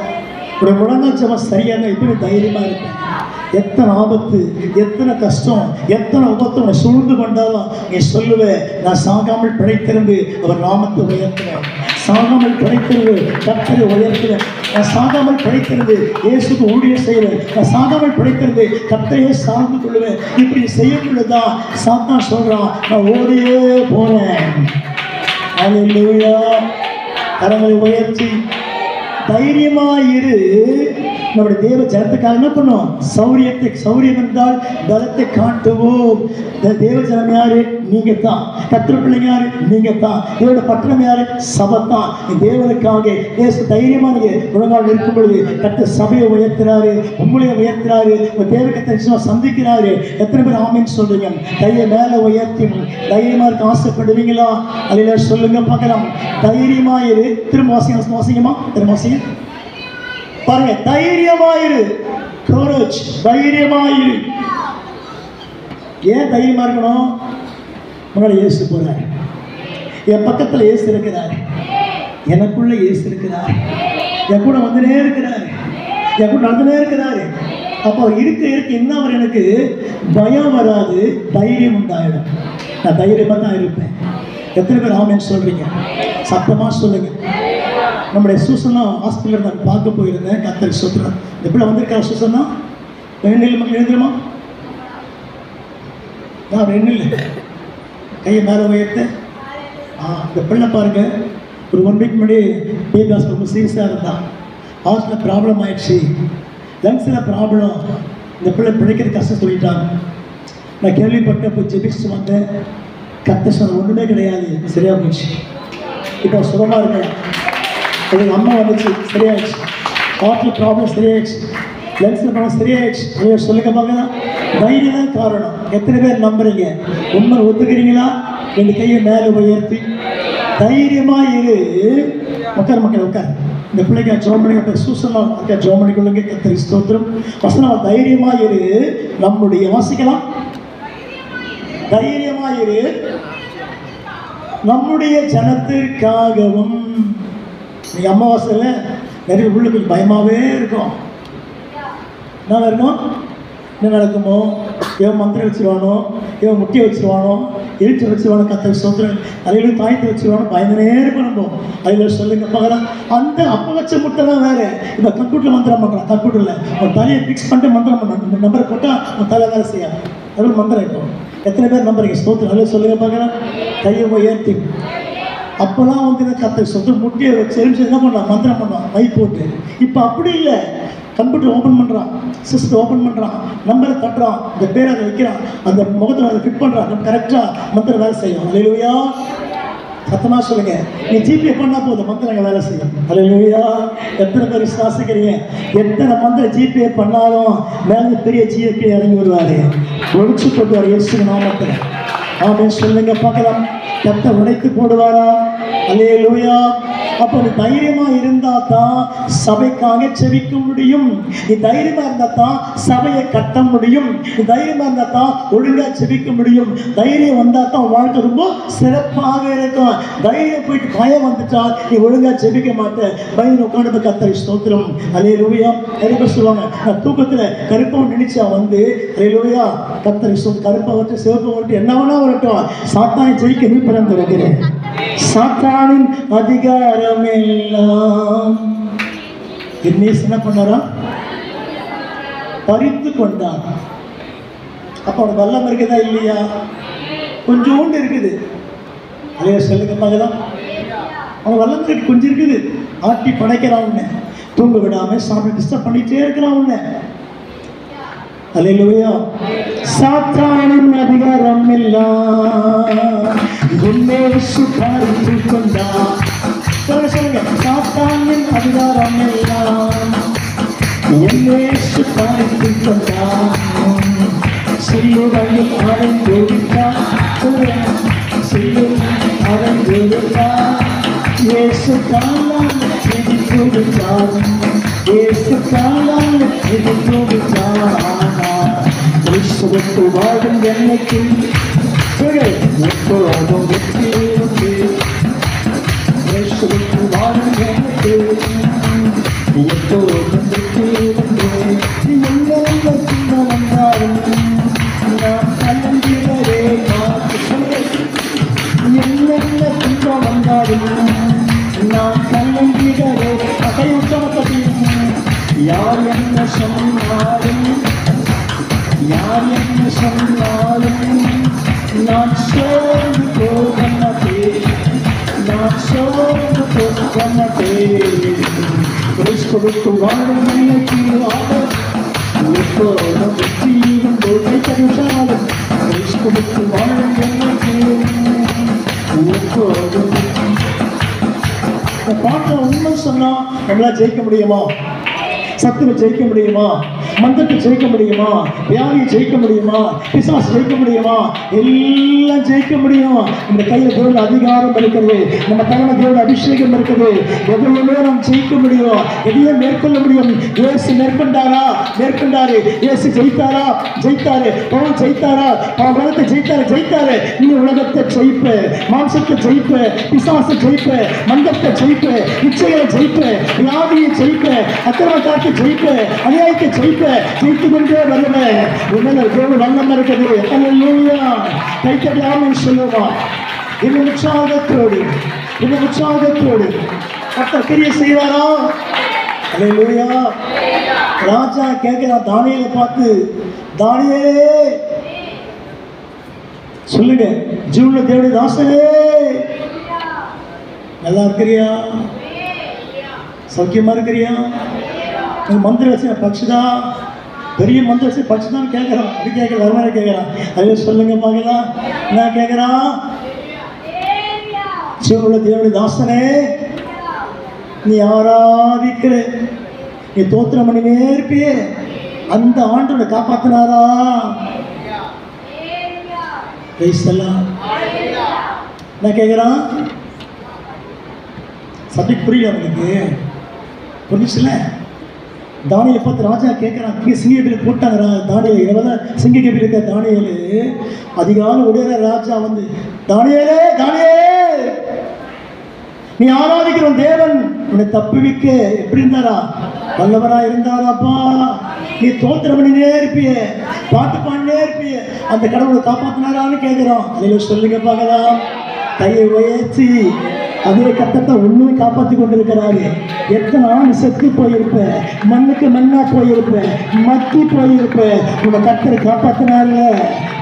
ஒரு முழங்கால் ஜபம் சரியாக இருந்தால் எப்படி தைரியமாக இருப்பேன். எத்தனை ஆபத்து, எத்தனை கஷ்டம், எத்தனை உபத்தை சூழ்ந்து கொண்டாலும் நீ சொல்லுவேன், நான் சாகாமல் பிழைத்திருந்து அவர் நாமத்தை உயர்த்துவேன். சாகாமல் பிழைக்கிறது கர்த்தரை உயர்த்துவேன். நான் சாகாமல் பிழைக்கிறது இயேசுக்கு ஊழியம் செய்வேன். நான் சாகாமல் பிழைக்கிறது கர்த்தரையே சார்ந்து கொள்வேன். இப்படி செய்யக்கூடாதான் சாத்தான் சொல்றான், நான் ஓடியே போறேன். அல்லேலூயா. கரங்களை உயர்த்தி தைரியமாயிரு. நம்முடைய தேவ ஜனத்துக்காக என்ன பண்ணுவோம்? சௌரியம் என்றால் பலத்தை காட்டுவோம். தேவ ஜனம் யாரு? நீங்க தான். கர்த்தர் பிள்ளைங்க யாரு? நீங்க தான். இதோட பட்டணம் யாரு? சபை தான். தேவனுக்காக தேச தைரியமா நீங்க உலகால் இருக்கும் பொழுது கர்த்தர் சபையை உயர்த்துறாரு, உங்களையும் உயர்த்துறாரு, உங்க தேவ கர்த்தர் சந்திக்கிறாரு. எத்தனை பேர் ஆமென் சொல்றீங்க? கையை மேல உயர்த்தி தைரியமா இருக்க ஆசைப்படுவீங்களா? அல்ல சொல்லுங்க பார்க்கலாம். தைரியமா இரு. திரும்ப வாசிங்கம்மா, திரும்ப வாசிங்க பாருங்க. தைரியமாயிரு. courage. தைரியமாயிரு. ஏன் தைரியமா இருக்கணும்? முன்னாடி இயேசு போறாரு, என் பக்கத்துல இயேசு இருக்கிறாரு, எனக்குள்ள இயேசு இருக்கிறார், என் கூட வந்துனே இருக்கிறாரு, என் கூட நடந்துனே இருக்கிறாரு. அப்போ இருக்க என்ன அவர் எனக்கு பயம் வராது, தைரியம் உண்டாயிடும். நான் தைரியமா தான் இருப்பேன். எத்தனை பேர் ஆமென் சொல்றீங்க? சத்தமா சொல்லுங்க. நம்முடைய சூசனா ஹாஸ்பிட்டலில் நான் பார்க்க போயிருந்தேன். கர்த்தர் ஸ்தோத்திரம். எப்படி வந்திருக்கா சூசனா? எழுந்திரமா? நான் எண்ணில்லை. கையை மேலே உயர்த்த. இந்த பிள்ளை பாருங்க, ஒரு 1 வீக் முன்னாடி பேபி ஹாஸ்பிட்டல் ரொம்ப சீரியஸாக இருந்தான். ஹாஸ்பிட்டல் ப்ராப்ளம் ஆயிடுச்சு, லங்ஸில் ப்ராப்ளம். இந்த பிள்ளை பிழைக்கிறது கஷ்டம் சொல்லிட்டாங்க. நான் கேள்விப்பட்ட போய் ஜெபிச்சு வந்தேன். கர்த்தர் சொன்ன ஒன்றுமே கிடையாது, சரியா போச்சு. இப்போ சுகமாக இருக்கேன். எங்கள் அம்மா வந்துச்சு, சரியாயிடுச்சு. ஹார்ட்டில் ப்ராப்ளம் சரியாயிடுச்சு, லங்ஸில் ப்ராப்ளம் சரியாயிடுச்சு. சொல்லுங்க பார்க்கலாம். தைரியம் தான் காரணம். எத்தனை பேர் நம்புறீங்க? உண்மை ஒத்துக்கிறீங்களா? 2 கையை மேலே உயர்த்தி தைரியமாக இரு. உட்கார் மக்கள், உட்கார். இந்த பிள்ளைக்கு ஜோமணி சூசனா ஜோமணி கொள்ளுங்க. கர்த்தருக்கு ஸ்தோத்திரம். வசனம் தைரியமாக இரு. நம்முடைய வாசிக்கலாம். தைரியமாக இரு. நம்முடைய ஜனத்திற்காகவும். நீங்கள் அமாவாசையில் நிறைய உள்ளுக்கு பயமாகவே இருக்கும். என்ன இருக்கும்? என்ன நடக்குமோ? இவன் மந்திரம் வச்சுருவானோ, இவன் முட்டியை வச்சுருவானோ, எழுச்சி வச்சுருவானோ, கர்த்தருக்கு ஸ்தோத்திரம், தலையிலும் தாய்த்து வச்சுருவானோ, பயந்தனே இருக்கும். நம்ம அதில் சொல்லுங்க பார்க்கலாம். அந்த அப்போ வச்ச முட்டை தான் வேறு. இப்போ கம்ப்யூட்டரில் மந்திரம் பண்ணுறான். கம்ப்யூட்டரில் ஒரு தலையை ஃபிக்ஸ் பண்ணிட்டு மந்திரம் பண்ண, இந்த நம்பரை போட்டால் உன் தலை வேலை செய்யாது. அதில் மந்திரம் இருக்கும். எத்தனை பேர் நம்புறீங்க? ஸ்தோத்திரம். அதில் சொல்லுங்க பார்க்கலாம். கையை உயர்த்தி. அப்போலாம் வந்து கர்த்தருக்கு ஸ்தோத்திரம், முட்டியை வச்சு எழுச்சி என்ன பண்ணலாம்? மந்திரம் பண்ணலாம், மை போட்டு. இப்போ அப்படி இல்லை. கம்ப்யூட்டர் ஓப்பன் பண்ணுறான், சிஸ்டம் ஓப்பன் பண்ணுறான், நம்பரை தட்டுறான், இந்த பேரை அதை வைக்கிறான், அந்த முகத்தை அதை ஃபிட் பண்ணுறான். நம்ம கரெக்டாக மந்திரம் வேலை செய்யும். அல்லேலூயா. சத்தமாக சொல்லுங்க. நீ ஜிபே பண்ணால் போதும், மந்திரங்கள் வேலை செய்யும். அல்லேலூயா. எத்தனை பேர் விசுவாசிக்கிறீங்க? எத்தனை மந்திரம் ஜிபே பண்ணாலும் மேலே பெரிய ஜிபே இறங்கி வருவார், ஒழிச்சு போட்டுவார் இயேசு நாமத்தில். ஆமென் சொல்லுங்க பார்க்கலாம். கர்த்தர் உடைத்து போடுவாரா? அல்லேலூயா. அப்போ நீ தைரியமா இருந்தா தான் சபைக்காக செவிக்க முடியும். நீ தைரியமா இருந்தா தான் சபையை கட்ட முடியும். நீ தைரியமா இருந்தா தான் ஒழுங்கா செவிக்க முடியும். தைரியம் வந்தா தான் வாழ்க்கை ரொம்ப சிறப்பாக இருக்கும். தைரியம் போயிட்டு பயம் வந்துட்டா நீ ஒழுங்கா செவிக்க மாட்டேன். பயம் உட்காந்து கர்த்தருக்கு ஸ்தோத்திரம். அல்லேலூயா. நிறைய சொல்லுவாங்க, நான் தூக்கத்துல கருப்பவன் நினைச்சா வந்து அல்லேலூயா கர்த்தருக்கு கருப்பை வந்து சிவப்பை வந்து என்ன வேணா வரட்டும், சாத்தானை ஜெயிக்க நீ பிறந்திருக்கிறேன். சாத்தானின் அதிகாரம் எல்லாம் என்ன பண்ணாரா? பறித்து கொண்டார். அப்ப அவனுக்கு வல்லம் இருக்குதா இல்லையா? கொஞ்சோண்டு இருக்குது. அதைய சொல்லுங்க மகதான். அவன் வல்லம் இருக்கு, கொஞ்சம் இருக்குது. ஆட்டி படைக்கிறான் உன்னை, தூங்க விடாம சாப்பிட்டு டிஸ்டர்ப் பண்ணிட்டே இருக்கிறான் உன்னை. அல்லேலூயா. சாத்தானின் அதிகாரம் எல்லாம் உன்னை சுட்டாரித்து கொண்டார். சொல்லுங்க. சாத்தானின் அதிகாரம் எல்லாம் என்னை சுட்டாரித்து கொண்டார். சிலுவையில் அறைந்திருந்தார், சிலுவையில் அறைந்திருந்தார். இயேசு காலம் இது கொடுத்தார், இயேசு காலம் இது கொடுத்தார். கிறிஸ்துவுக்கு வாழும் என்னைக்கு எப்போதும் வெற்றி உண்டு. கிறிஸ்துவுக்கு வாழும் எனக்கு எப்போதும் வெற்றி உண்டு. எங்கெங்க சின்ன வந்தாலும் நான் கலந்திடவே மாற்று. என்னென்ன துன்பம் வந்தாலும் நான் கலங்கிடவே கையுற்றமத்தையும் யார் என்ன சொன்னாலும் யார் என்ன சொன்னாலும் நான் சோர்ந்து போக மாட்டேன் நான் சோர்ந்து போக மாட்டேன் கிறிஸ்துவுக்கு வாழும் எனக்கு எப்போதும் வெற்றியும் போதை தருவாலும் கிறிஸ்துவுக்கு வாழும் எனக்கு எப்போதும் பாட்டை உண்மை சொன்னா நம்மளால ஜெயிக்க முடியுமா சத்துரு ஜெயிக்க முடியுமா மந்தத்தை ஜெயிக்க முடியுமா வியாதியை ஜெயிக்க முடியுமா பிசாசு ஜெயிக்க முடியுமா எல்லாம் ஜெயிக்க முடியும் இந்த கையில் தேவனுடைய அதிகாரம் இருக்கிறது நம்ம தலைமை தேவனுடைய அபிஷேகம் இருக்குது எதையுமே நாம் ஜெயிக்க முடியும் எதையும் மேற்கொள்ள முடியும் இயேசு மேற்கொண்டாரு இயேசு ஜெயித்தாரு பவுல் ஜெயித்தாரா உலகத்தை ஜெயித்தாரு நீ உலகத்தை ஜெயிப்ப மாம்சத்தை ஜெயிப்ப பிசாசை ஜெயிப்ப மந்தத்தை ஜெயிப்ப இச்சைகளை ஜெயிப்ப வியாதியை ஜெயிப்ப அக்கிரமத்தை ஜெயிப்ப அநியாயத்தை ஜெயித்து கொண்டே வருவேன் உண்மையில தேவன் வல்லமை இருக்குது அல்லேலூயா கைத்தடி ஆமென் சொல்லுவான் இன்னும் உற்சாகத்தோடு கர்த்தர் கிரியை செய்வாரா அல்லேலூயா ராஜா கேட்கிறான் தானியேலை பார்த்து தானியேலே சொல்லுங்க ஜீவனுள்ள தேவனுடைய தாசனே நல்லா இருக்கிறியா சௌக்கியமா இருக்கிறியா மந்திர வச்சு பட்சிதா பெரிய மந்திர வச்சு பட்சிதான்னு கேட்குறான் அப்படி கேட்கல வருமானே கேட்குறான் அதே சொல்லுங்க பார்க்கலாம் என்ன கேட்குறான் ஜீவனுள்ள தேவனுடைய தாசனே நீ ஆராதிக்கிற நீ தோத்திரம் பண்ணினே இருப்பியே அந்த ஆண்டோட காப்பாத்தினாரா என்ன கேட்குறான் சப்ஜெக்ட் புரியல அவனுக்கு புரிஞ்சுல தானியலை பார்த்து ராஜா கேட்குறான் சிங்கக்கபியில் போட்டாங்க தானியல் இரவு சிங்கக்கபியில் இருக்க தானியல் அதிகாலம் உடைய ராஜா வந்து தானியலே நீ ஆராதிக்கிற தேவன் உன்னை தப்புவிக்க எப்படி இருந்தாரா வல்லவரா இருந்தாராப்பா நீ தோத்திரம் பண்ணினே இருப்பிய பாட்டு பாடினே இருப்பிய அந்த கடவுளை காப்பாத்தினாரான்னு கேட்கிறோம் அதில் சொல்லுங்க பார்க்கலாம் கையை உயர்த்தி அதே கட்டத்தை உண்மையை காப்பாற்றி கொண்டிருக்கிறாரு எத்தனை ஆண்டு செத்து போயிருப்பேன் மண்ணுக்கு மண்ணா போயிருப்பேன் மக்கி போயிருப்பேன் உன்னை கத்தரை காப்பாத்தினார்ல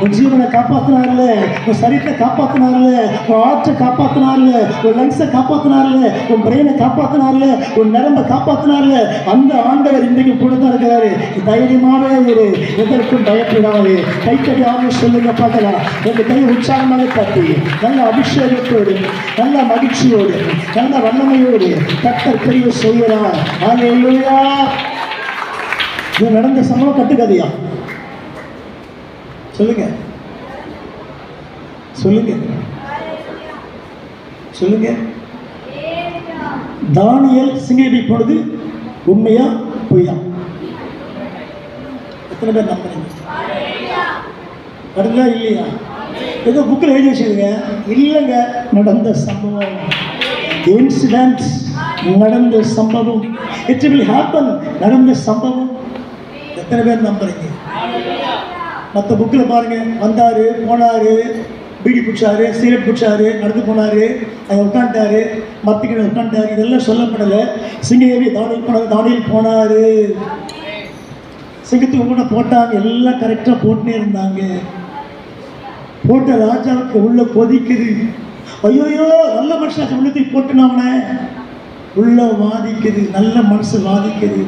உன் ஜீவனை காப்பாத்தினார்ல உன் சரீரத்தை காப்பாத்தினார்ல உன் ஆற்றை காப்பாத்தினார்ல உன் லங்ஸை காப்பாத்தினார்ல உன் பிரெயினை காப்பாத்தினார்ல உன் நரம்பை காப்பாத்தினார்ல அந்த ஆண்டவர் இன்றைக்கு கூட தான் இருக்கிறாரு தைரியமாவே இரு எதற்கும் பயப்படாது கைத்தடி ஆகும் சொல்லுங்க பார்க்கலாம் உங்க கை உற்சாகமாக தட்டி நல்ல அபிஷேகத்தோடு நல்ல மகிழ்ச்சி நல்ல வல்லமையோடு கர்த்தர் பெரிய செய்கிறார். அல்லேலூயா. இது நடந்த சம்பவம் கட்டுக்கதையா? சொல்லுங்க தானியேல் சிங்கக்கபி போனது உண்மையா பொய்யா? எத்தனை பேர் நம்புறீங்க? நடந்தா இல்லையா? ஏதோ புக்கில் எழுதி வச்சுருங்க. இல்லைங்க, நடந்த சம்பவம், இன்சிடென்ட், நடந்த சம்பவம், இட் வில் ஹேப்பன், நடந்த சம்பவம். எத்தனை பேர் நம்புறீங்க? மற்ற புக்கில் பாருங்க, வந்தாரு போனாரு, பீடி பிடிச்சாரு, சிகரெட் பிடிச்சாரு, நடந்து போனாரு, அங்கே உட்காந்துட்டாரு, மரத்துக்கிட்ட உட்காந்துட்டாரு, இதெல்லாம் சொல்லப்படலை. சிங்கக்கபி தானியேல் போனாரு, சிங்கத்துக்கு கூட போட்டாங்க, எல்லாம் கரெக்டாக போட்டுனே இருந்தாங்க. போட்ட ராஜாவுக்கு உள்ள கொதிக்குது. ஐயோயோ, நல்ல மனுஷன் உள்ளத்துக்கு போட்டுனாவன உள்ள வாதிக்குது, நல்ல மனசு வாதிக்குது.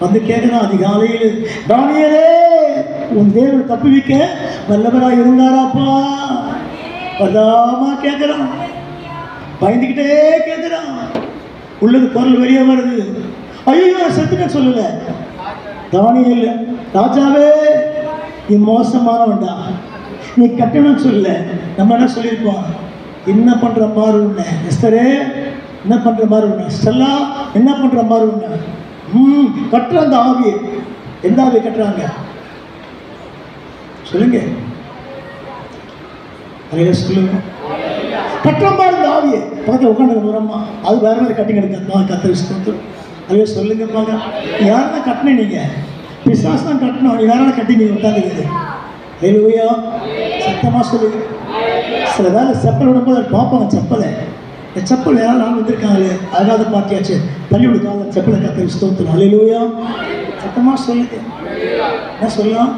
வந்து கேட்கலாம் அதிகாலையில், தானியேலே உன் தேவன் தப்புவிக்க வல்லவராக இருந்தாராப்பா? வல்லாமா கேட்கிறான், பயந்துக்கிட்டே கேட்கிறான். உள்ளது குரல் வெளியே வருது. ஐயோ செத்துட்டேன்னு சொல்லல. தானியேல், ராஜாவே நீ மோசமானவன்டா, நீ கட்டணும்னு சொல்லல. நம்ம என்ன சொல்லியிருப்போம்? என்ன பண்ற மாதிரி உன்ன எஸ்தரே, என்ன பண்ற மாதிரி உன்ன ஸ்டெல்லா, என்ன பண்ற மாதிரி உன்ன கட்டுற அந்த ஆவியை. எந்த ஆவியை கட்டுறாங்க சொல்லுங்க? சொல்லுங்க. கட்டுற மாதிரி இந்த ஆவியை பக்கத்தில் உட்காந்து போறோமா, அது வேற மாதிரி கட்டிங் எடுக்க கத்திரி. அதே சொல்லுங்க பாங்க, யாரெல்லாம் கட்டின? நீங்க பிசாசு தான் கட்டணும், நீ வேற கட்டி நீங்க உட்காந்துக்குது. ஹல்லேலூயா. சத்தமா சொல்லுங்க. சில வேலை செப்பல் விடும்போது பார்ப்பாங்க, செப்பலை இந்த செப்பல் யாரும் நான் வந்திருக்காங்களே அழகாத பாட்டியாச்சு தள்ளி விடுக்காத செப்பலை கத்தருக்கு ஸ்தோத்திரம். அல்லேலூயா. சத்தமா சொல்லுங்க. என்ன சொல்லலாம்?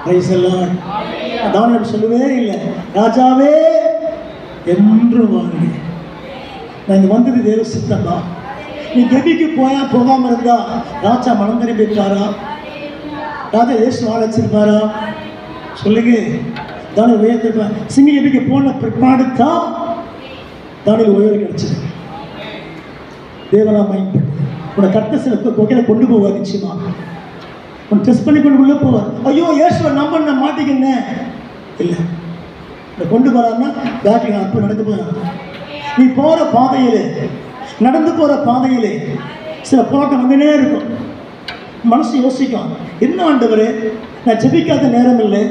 Price the Lord. தாவீது சொல்லவே இல்லை, ராஜாவே என்று வாழ்க. நான் இங்க வந்தது தேவ சித்தம் தான். நீ கெபிக்கு போகாம இருந்தா ராஜா மனம் திரும்பி இருப்பாரா? ராஜா இயேசு வாழச்சிருப்பாரா? சொல்லுங்க. தானே உயர்த்திருப்பார். சிங்க கெபிக்கு போன பிற்பாடு தான் தானியேல் உயர கிடைச்சது. தேவனா மைண்ட் உன்னை கர்த்தர் சில கொகையில கொண்டு போவார். நிச்சயமா உன் டெஸ்ட் பண்ணி கொண்டு உள்ள போவார். ஐயோ இயேசுவை நம்ப நான் மாட்டிக்கினேன் இல்லை, கொண்டு போறாருன்னா பேக்கில் அப்போ நடந்து போறாங்க. நீ போற பாதையிலே, நடந்து போற பாதையிலே சில போராட்டம் வந்துனே இருக்கும். மனசு யோசிக்கும், என்ன ஆண்டவரே நான் ஜெபிக்காத நேரம் இல்லை,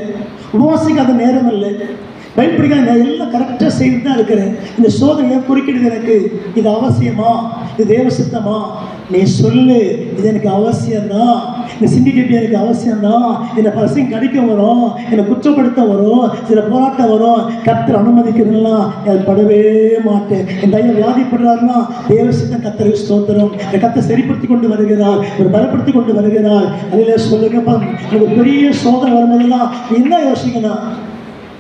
உபவாசிக்காத நேரம் இல்லை, பயன்படுத்தாத நான் எல்லாம் கரெக்டாக செய்து தான் இருக்கிறேன். இந்த சோதனையை குறுக்கிடுது, எனக்கு இது அவசியமா, இது தேவ சித்தமா? நீ சொல்லு, இது எனக்கு அவசியம்தான். இந்த சிண்டிகேட் எனக்கு அவசியம்தான். என்னை பசங்க கடிக்க வரும், என்னை குற்றப்படுத்த வரும், சில போராட்டம் வரும். கர்த்தர் அனுமதிக்கிறதுலாம் அது படவே மாட்டேன். என் பையன் வியாதிப்படுறாருன்னா தேவ சித்தம் கர்த்தருக்கு ஸ்தோத்திரம். இந்த கர்த்தர் சரிப்படுத்தி கொண்டு வருகிறார், ஒரு பலப்படுத்தி கொண்டு வருகிறார். அதில் சொல்லுங்கப்பா, எனக்கு பெரிய சோதனை வரும்போதெல்லாம் என்ன யோசிக்கணும்?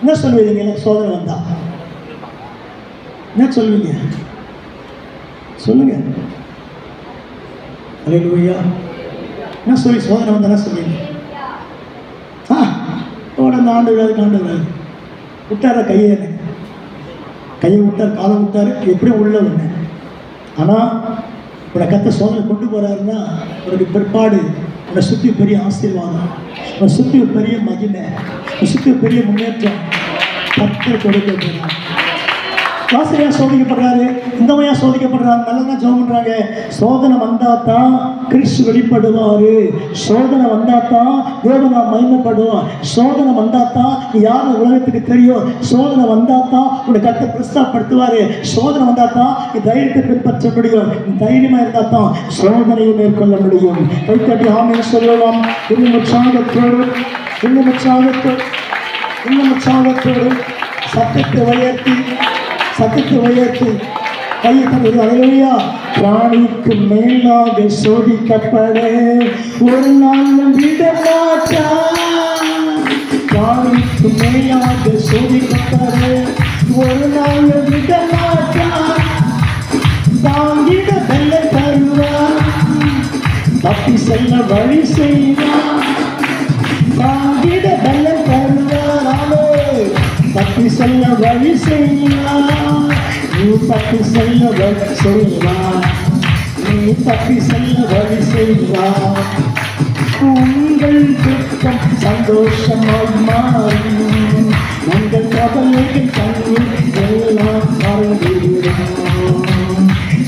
என்ன சொல்லுவீங்க? எனக்கு சோதனை வந்தா என்ன சொல்லுவீங்க? சொல்லுங்க. அல்லேலூயா. என்ன சொல்லி சோதனை வந்தா என்ன சொல்லுவீங்க? அந்த ஆண்டு விடாது விட்டார கையை விட்டார், காலம் விட்டார், எப்படியும் உள்ள ஒன்று. ஆனால் உன்னை கத்த சோதனை கொண்டு போறாருன்னா உனக்கு பிற்பாடு உன்னை சுற்றி பெரிய ஆசீர்வாதம், உன்னை சுற்றி பெரிய மகிமை, உன்னை சுற்றி பெரிய முன்னேற்றம் கர்த்தர் கொடுக்க போறார். ஆசிரியர் சோதிக்கப்படுறாரு, இந்த மையா சோதிக்கப்படுறாங்க, நல்லா ஜெபம் பண்றாங்க. சோதனை வந்தா தான் கிறிஸ்து வெளிப்படுவாரு. சோதனை வந்தா தான் தேவனா மகிமைப்படுவோம். சோதனை வந்தா தான் யாரும் உலகத்துக்கு தெரியும். சோதனை வந்தா தான் உன்னை கர்த்தர் பிரஸ்தாபப்படுத்துவாரு. சோதனை வந்தா தான் நீ தைரியத்தை பின்பற்ற முடியும். தைரியமா இருந்தா தான் சோதனையை மேற்கொள்ள முடியும். கைத்தட்டி ஆமென் சொல்லலாம். இன்னும் உற்சாகத்தோடு சத்தத்தை உயர்த்தி கையை தந்தது. அல்லேலூயா. பிராணிக்கு மேலாக சோதிக்கப்பட ஒரு நாள் விட மாட்டார். பிராணிக்கு மேலாக சோதிக்கப்பட ஒரு நாள் விட மாட்டார். தாங்கிட வெள்ள தருவார், தப்பி செல்ல வழி செய்வார். தாங்கிட வெள்ள தருவார், தப்பி செல்ல வழி செய்வார். நீ தப்பி செல்ல வழி செய்வார், நீ தப்பி செல்ல வழி செய்வார். உங்கள் துக்கம் சந்தோஷமாய் மாறும், உங்கள் கவலைகள் தண்ணீர் எல்லாம் மறந்துவிடும்.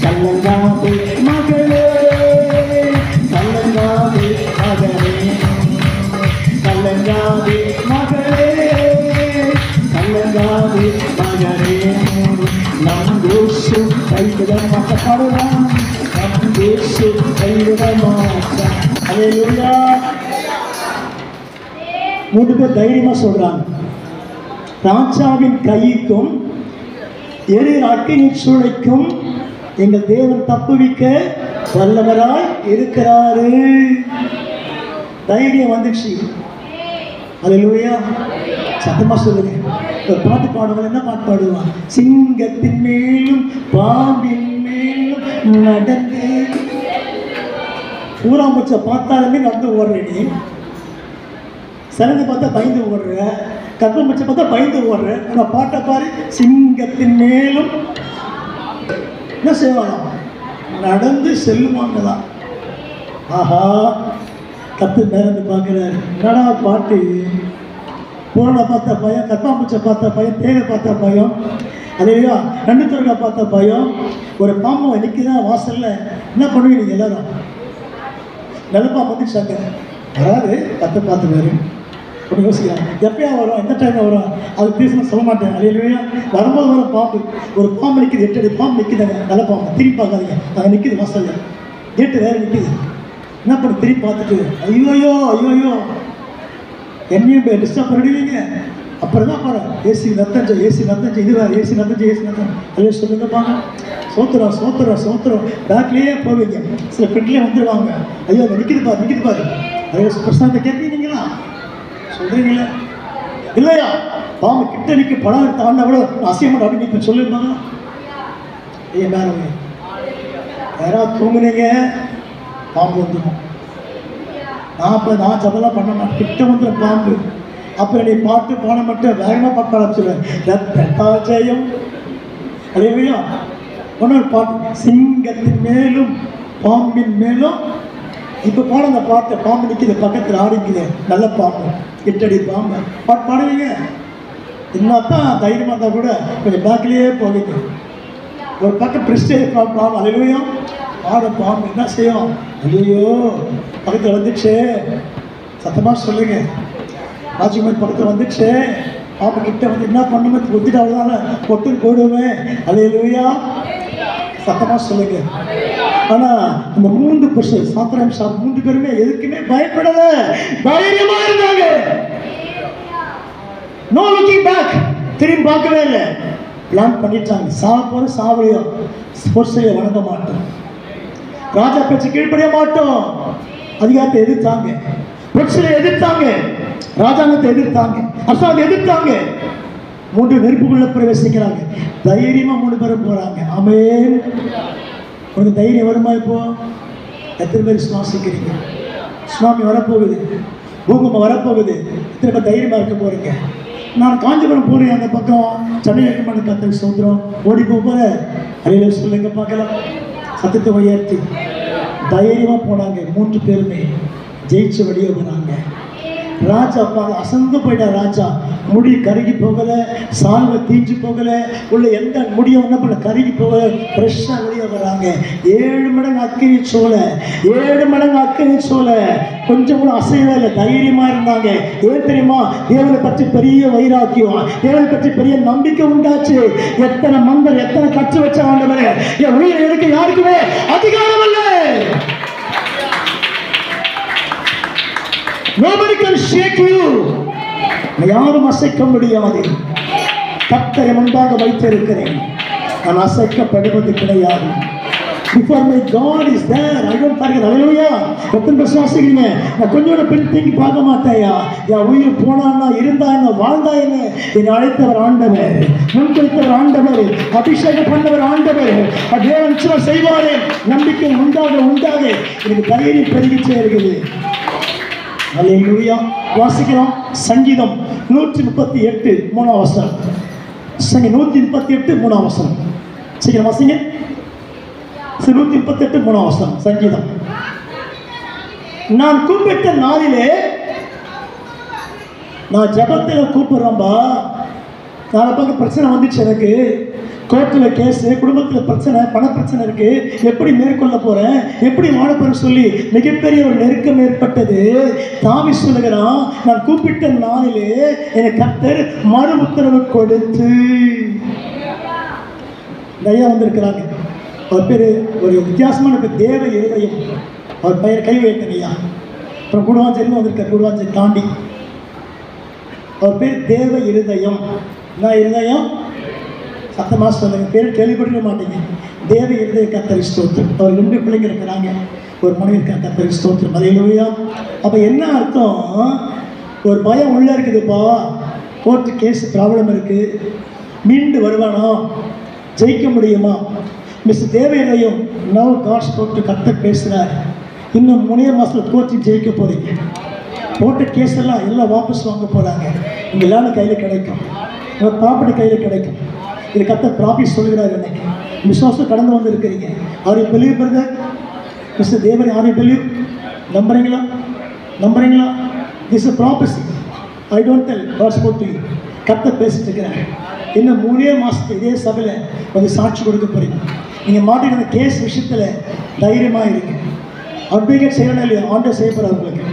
கலங்காதே மகளே, கலங்காதே மகளே, கலங்காதே மகளே, கலங்காதே மகளே. நம் தேசு கைவிட மாட்டப்படலாம், நம் தேசு கைவிட மாட்டான். அல்லேலூயா. 3 பேர் தைரியமா சொல்றாங்க, ராஜாவின் கைக்கும் எரிகிற அக்கினியின் சூளைக்கும் எங்கள் தேவன் தப்புவிக்க வல்லவராய் இருக்கிறாரு. தைரியம் வந்துச்சு. அல்லேலூயா. சத்தமா சொல்லுங்க. ஒரு பாட்டு பாடுவாங்க. என்ன பாட்டு பாடுவான்? சிங்கத்தின் மேலும் பாம்பின் மேலும் நடந்து. ஊராம்பூச்சை பார்த்தாலுமே நடந்து ஓடுற நீ, சரந்து பார்த்தா பயந்து ஓடுற, கற்பம்பூச்சை பார்த்தா பயந்து ஓடுற. ஆனால் பாட்டை பாரு, சிங்கத்தின் மேலும் என்ன செய்வாங்க? நடந்து செல்லுவாங்கதான். ஆஹா, கத்து மேலந்து பார்க்குறாரு. என்னடா பாட்டு? பூரணை பார்த்த பயம், கற்பாம்பூச்சை பார்த்த பயம், தேனை பார்த்த பயம், அதையா நண்டு துறக்கா பார்த்த பயம். ஒரு பாம்பை நிற்கிதான் வாசல்ல. என்ன பண்ணுவீங்க எல்லாரும்? நல்லப்பா வந்துச்சாங்க வராது, கத்தை பார்த்துக்காரு. அப்படி யோசிக்கிறாங்க, எப்பயா வரும், எந்த டைமில் வரும், அது பேசணும் சொல்ல மாட்டேன். அல்லேலூயா. வரும்போது வர பாம்பு, ஒரு பாம்பு நிற்கிது, 8 அடி பாம்பு நிற்கிதாங்க, நல்ல பாம்பு. திரும்பி பார்க்காதீங்க, அங்கே நிற்கிது வாசல்ல, கேட்டு வேறு நிற்கிது. என்ன பண்ண திரும்பி பார்த்துட்டு ஐயோயோ ஐயோயோ என்னையும் டிஸ்டர்ப் பண்ணிடுவீங்க. அப்புறம் தான் பாரு ஏசி நத்தஞ்சு இது வேறு ஏசி நத்தஞ்சு அதே சொல்லுங்கப்பாங்க. சோத்திரம் பேக்லேயே போவீங்க. சில ஃப்ரெண்ட்லேயே வந்துடுவாங்க. ஐயோ அதை நிற்கிது பாரு அதே பிரசாதத்தை கேட்பீங்களா சொல்கிறீங்களே இல்லையா? பாம்பு கிட்ட நிற்க படம் தாண்டா கூட அசியமாக அப்படி நிற்ப சொல்லியிருந்தாங்க. ஐயா மேலே யாராவது தூங்குனீங்க பாம்பு வந்துடும். நான் ஜபெல்லாம் பண்ண மாட்டேன். கிட்ட வந்துடும் பாம்பு. அப்புறம் நீ பாட்டு பாட மட்டும் வேகமாக பாட்டு ஆரம்பிச்சிடுவேன். ஜெயம் அதேவையா ஒன்னொரு பாட்டு சிங்கத்தின் மேலும் பாம்பின் மேலும். இப்போ பாட அந்த பாட்டு பாம்பு நிற்கிது பக்கத்தில் ஆடிக்குது. நல்ல பாம்பு கிட்டடி பாம்பு பாட்டு பாடுவீங்க. இன்னத்தான் தைரியமாக இருந்தால் கூட கொஞ்சம் பேக்லேயே போவீங்க. ஒரு பக்கம் பிரிஸ்டேஜ் பாம்பு அலையிலையோ பாட பாம்பு என்ன செய்யும்? ஐயோ பக்கத்தில் வந்துடுச்சு சத்தமாக சொல்லுங்க. ராஜ்குமார் பக்கத்தில் வந்துடுச்சு பாம்பு கிட்ட வந்து என்ன பண்ணுமே ஒத்திட்டு அவ்வளோதான பொட்டு போடுவேன் அலையிலையா சத்தமாக சொல்லுங்க. ஆனால் அந்த 3% சாத்திரம் 3 பேருமே எதுக்குமே பயப்படலை, தைரியமா இருந்தாங்க. நோ லுக்கிங் பேக், திரும்பி பார்க்கவே இல்லை. பிளான் பண்ணிட்டாங்க. சாப்பிட சாவலையோ பொருசையை வணங்க மாட்டோம், ராஜா பேச்சு கீழ்ப்படிய மாட்டோம். அதிகாரத்தை எதிர்த்தாங்க, பொருசையை எதிர்த்தாங்க, ராஜாங்கத்தை எதிர்த்தாங்க, அரசாங்கத்தை எதிர்த்தாங்க. 3 நெருப்புக்குள்ள பிரவேசிக்கிறாங்க. தைரியமா 3 பேரும் போறாங்க. ஆமென். உனக்கு தைரியம் வருமா? இப்போ எத்தனை பேர் சுவாசிக்கிறீங்க? சுனாமி வரப்போகுது, பூகம்பம் வரப்போகுது. எத்தனை பேர் தைரியமா இருக்க போறீங்க? நான் காஞ்சிபுரம் போறேன், அந்த பக்கம் சென்னை இயக்கமான கத்தல் சோதரம் ஓடி போகிற அலையில சொல்லுங்க பார்க்கலாம். சத்தத்தை உயர்த்தி தைரியமா போனாங்க. 3 பேருமே ஜெயிச்சு வெளியே வராங்க. ராஜா அசந்து போயிட்ட ராஜா. முடி கருகி போகல, சால்வை தீஞ்சு போகல, உள்ள எந்த முடியும் என்ன பண்ண கருகி போகல, ஃப்ரெஷ்ஷாக வெளியே வராங்க. 7 மடங்கு அக்கினி சோலை, 7 மடங்கு அக்கினி சோலை. கொஞ்சம் கூட அசையவே இல்லை, தைரியமா இருந்தாங்க. ஏன் தெரியுமா? தேவனை பற்றி பெரிய வைராக்கியம், தேவனை பற்றி பெரிய நம்பிக்கை உண்டாச்சு. எத்தனை மந்தர் எத்தனை கற்று வச்ச ஆண்டவரே, என் உயிரை எடுக்க யாருக்குமே அதிகாரம் இல்லை. Nobody can shake you. யாரும் அசைக்க முடியாது. கர்த்தரை முன்பாக வைத்திருக்கிறேன், நான் அசைக்கப்படுவது கிடையாது. Before my God is there, I don't forget. Hallelujah. எத்தனை பேர் வாசிக்கிறீங்க? நான் கொஞ்சம் பின்தங்கி பார்க்க மாட்டேயா. என் உயிர் போனா இருந்தா என்ன, வாழ்ந்தா என்ன, என்னை அழைத்தவர் ஆண்டவர், முன்வைத்தவர் ஆண்டவர், அபிஷேகம் பண்ணவர் ஆண்டவர். தேவன் நிச்சயம் செய்வாரே. நம்பிக்கை உண்டாக எனக்கு தைரியம் பெருகிச்சே இருக்குது. அல்லேலூயா. வாசிக்கிறோம் சங்கீதம் 138 3ஆம் வசனம். 138 3ஆம் வசனம். சீக்கிரம் வாசிங்க. 138 3ஆம் வசனம் சங்கீதம். நான் கூப்பிட்ட நாளிலே, நான் ஜபத்தில் கூப்பிடுறேன்பா. நாளை பக்கம் பிரச்சனை வந்துச்சு, எனக்கு கோர்ட்டில் கேஸு, குடும்பத்தில் பிரச்சனை, பண பிரச்சனை இருக்கு, எப்படி மேற்கொள்ள போறேன், எப்படி வாழ போறேன்னு சொல்லி மிகப்பெரிய ஒரு நெருக்கம் ஏற்பட்டது. தாவீது சொல்லுகிறான், நான் கூப்பிட்ட நாளிலே எனக்கு கர்த்தர் மறு உத்தரவு கொடுத்து. ஐயா வந்திருக்கிறாங்க, அவர் பேர் ஒரு வித்தியாசமான பேர், தேவ இருதயம். அவர் பெயர் கை வைத்தனையா. அப்புறம் குடுவாஞ்சேரியும் வந்திருக்கார், குடுவாஞ்சேரி தாண்டி. அவர் பேர் தேவ இருதயம். என்ன இருதயம்? சத்தமாக சொல்லுங்க, பேர் கேள்விப்பட்டிருக்க மாட்டீங்க. தேவ இருதய கர்த்தருக்கு ஸ்தோத்திரம். அவர் 2 பிள்ளைங்க இருக்கிறாங்க, ஒரு மனைவி இருக்காங்க. கர்த்தருக்கு ஸ்தோத்திரம். அல்லேலூயா. அப்போ என்ன அர்த்தம்? ஒரு பயம் உள்ளே இருக்குதுப்பா, கோர்ட்டு கேஸ் ப்ராப்ளம் இருக்குது, மீண்டு வருவானா, ஜெயிக்க முடியுமா? மிஸ் தேவ இருதயம் நவ் காட் ஸ்போக் டு கர்த்தர் பேசுகிறார். இன்னும் 3 மாதத்தில் கோர்ட்டு ஜெயிக்க போகிறீங்க. போட்ட கேஸ் எல்லாம் வாபஸ் வாங்க போகிறாங்க. உங்கள் எல்லாரும் கையில் கிடைக்கும், உங்கள் ப்ராப்பர்ட்டி கையில் கிடைக்கும். இது கர்த்தர் ப்ராப்பர்ட்டி சொல்லுகிறார். இன்னைக்கு விசுவாசம் கடந்து வந்து இருக்கிறீங்க. Are believe brother? Mister Devan, are believe? நம்புறீங்களா? This is property. I don't tell, God spoke to you. கர்த்தர் பேசிட்டு இருக்கிறார். இன்னும் 3 மாதத்துக்கு இதே சபையில் வந்து சாட்சி கொடுக்க போறீங்க. நீங்கள் மாட்டிக்கிற கேஸ் விஷயத்தில் தைரியமாக இருங்க. அட்வொகேட் செய்யணும் இல்லையா, ஆண்டர் செய்யப்படுற உங்களுக்கு.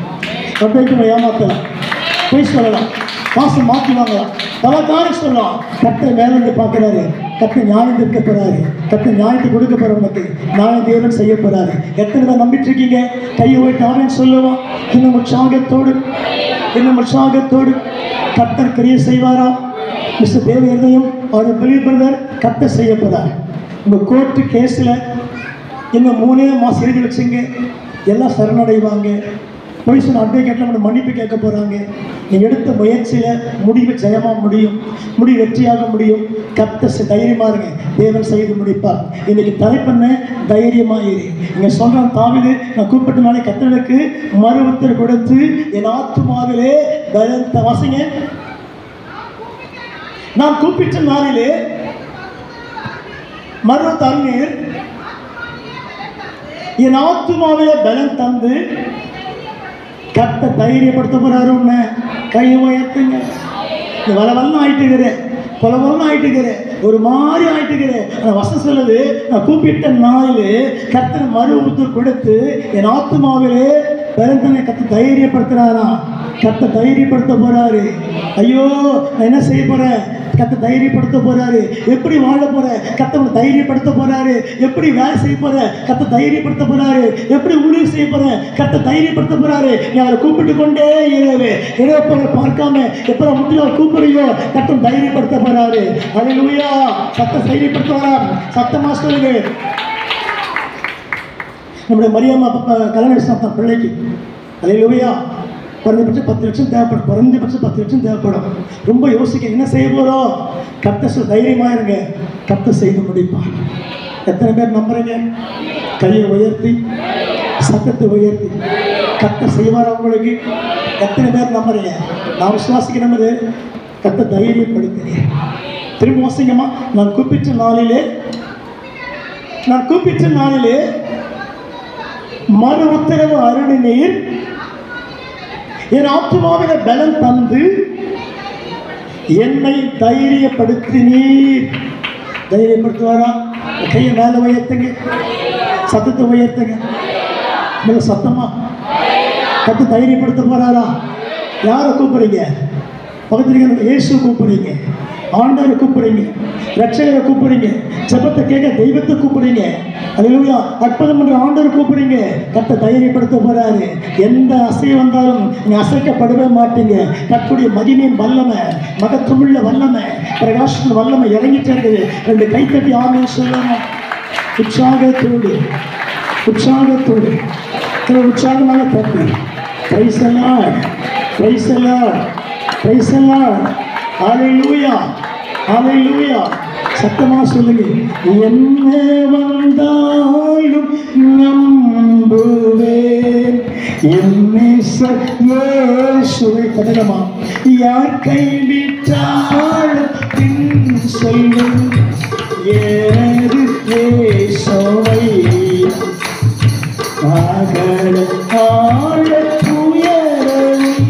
அட்வொகேட் ஏமாற்றலாம், போய் சொல்லலாம், காசு மாற்றி வாங்கலாம், பல காரியம் சொல்லலாம். கர்த்தர் மேல இருந்து பார்க்கிறாரு, கர்த்தர் நியாயம் தீர்க்க போறாரு, கர்த்தர் நியாயத்தை கொடுக்க போறவனுக்கு நியாயம் தேவன் செய்ய போறாரு. எத்தனை பேர் நம்பிட்டு இருக்கீங்க? கையை போயிட்டு ஆமென் சொல்லுவோம். இன்னும் உற்சாகத்தோடு, இன்னும் உற்சாகத்தோடு கர்த்தர் கிரியை செய்வாரா? மிஸ்டர் தேவ இருதயம் அவர் பிலீவ் பிரதர் கர்த்தர் செய்ய போறார். உங்க கோர்ட்டு கேஸ்ல இன்னும் 3 மாசம் எழுதி வச்சுங்க, எல்லாம் சரணடைவாங்க. போலீஸ் அட்வொகேட்ல நம்ம மன்னிப்பு கேட்க போறாங்க. நீங்க எடுத்த முயற்சியில முடிவு ஜெயமா முடியும், முடிவு வெற்றியாக முடியும். கர்த்தர் தைரியமா இருங்க, தேவன் செய்து முடிப்பார். இன்னைக்கு தலைப்பண்ண தைரியமா இரு. நீங்க சொல்ற தாவீது, நான் கூப்பிட்ட நாளே கர்த்தருக்கு மறு உத்தரவு கொடுத்து என் ஆத்துமாவிலே பலத்த வாசிங்க. நான் கூப்பிட்ட நாளிலே மறு தண்ணீர் என் ஆத்துமாவிலே பலம் தந்து கர்த்தர் தைரியப்படுத்த போறாரு. உன்னை கையை உயர்த்துங்க. வளவல்ல ஆயிட்டுக்கிறேன், கொலவல்ல ஆயிட்டுக்கிறேன், ஒரு மாதிரி ஆயிட்டுக்கிறேன். வசனம் சொல்லுது, நான் கூப்பிட்ட நாளிலே கர்த்தர் மறு உத்தரவு கொடுத்து என் ஆத்துமாவிலே பலத்தனை கர்த்தர் தைரியப்படுத்துறாரா? கர்த்தர் தைரியப்படுத்த போறாரு. ஐயோ நான் என்ன செய்ய போறேன்? கர்த்தர் தைரியப்படுத்த போறாரு. எப்படி வாழ போற? கர்த்தர் தைரியப்படுத்த போறாரு. எப்படி வேலை செய்ய போற? கர்த்தர் தைரியப்படுத்த போறாரு. எப்படி ஊழியம் செய்ய போற? கர்த்தர் தைரியப்படுத்த போறாரு. நீ அவரை கூப்பிட்டு கொண்டே இரவு இரவு பார்க்காம எப்ப முட்டில கூப்பிடுறியோ கர்த்தர் தைரியப்படுத்த போறாரு. அல்லேலூயா. கர்த்தர் தைரியப்படுத்த போறார். சத்தமா சொல்லுங்க. நம்முடைய மரியாமா கல்யாணம் பிள்ளைக்கு அல்லேலூயா குறைந்தபட்சம் 10 லட்சம் தேவைப்படும். குறைந்தபட்சம் 10 லட்சம் தேவைப்படும். ரொம்ப யோசிக்க என்ன செய்ய போறோம்? கர்த்தர் தைரியமா இருங்க, கர்த்தர் செய்து முடிப்பார். எத்தனை பேர் நம்புறீங்க? கையை உயர்த்தி, சத்தத்தை உயர்த்தி கர்த்தர் செய்வார் உங்களுக்கு. எத்தனை பேர் நம்புறீங்க? நான் விசுவாசிக்க நம்புது. கர்த்தர் தைரியப்படுத்துறேன். திரும்ப வாசிங்கம்மா. நான் கூப்பிட்ட நாளிலே மறு உத்தரவு அருளினீர், என் ஆத்துமாவில பலம் தந்து என்னை தைரியப்படுத்தினீர். தைரியப்படுத்துவாரா? கையை மேல உயர்த்துங்க, சத்தத்தை உயர்த்துங்க. சத்தமா கர்த்தர் தைரியப்படுத்த போறாரா? யாரை கூப்பிடுறீங்க? பக்கத்துல இயேசு கூப்பிடுறீங்க, ஆண்டவரை கூப்பிடுறீங்க, ரட்சகரை கூப்பிடுறீங்க, ஜெபத்தை கேட்க தெய்வத்தை கூப்பிடுறீங்க. அல்லேலூயா. அற்புதம் என்ற ஆண்டவரை கூப்பிடுறீங்க. கர்த்தர் தைரியப்படுத்த போறாரு. எந்த அசை வந்தாலும் நீங்க அசைக்கப்படவே மாட்டீங்க. கர்த்தருடைய மகிமையின் வல்லமை, மகத்துவமுள்ள வல்லமை, பிரகாசத்தின் வல்லமை இறங்கிட்டு 2 கைத்தட்டி ஆமென் சொல்லணும். உற்சாகத்தோடு உற்சாகமாக தட்டி praise the Lord, praise the Lord, praise the Lord. ஹalleluya, ஹalleluya. சத்தமா சொல்லுங்க. என்ன வந்தாலும் நம்புவேன், இயேசுவை கதகமா. யார் கைவிட்டாலும் பின் சொல்லும் ஏது இயேசுவை. அகல ஆழ உயரவும்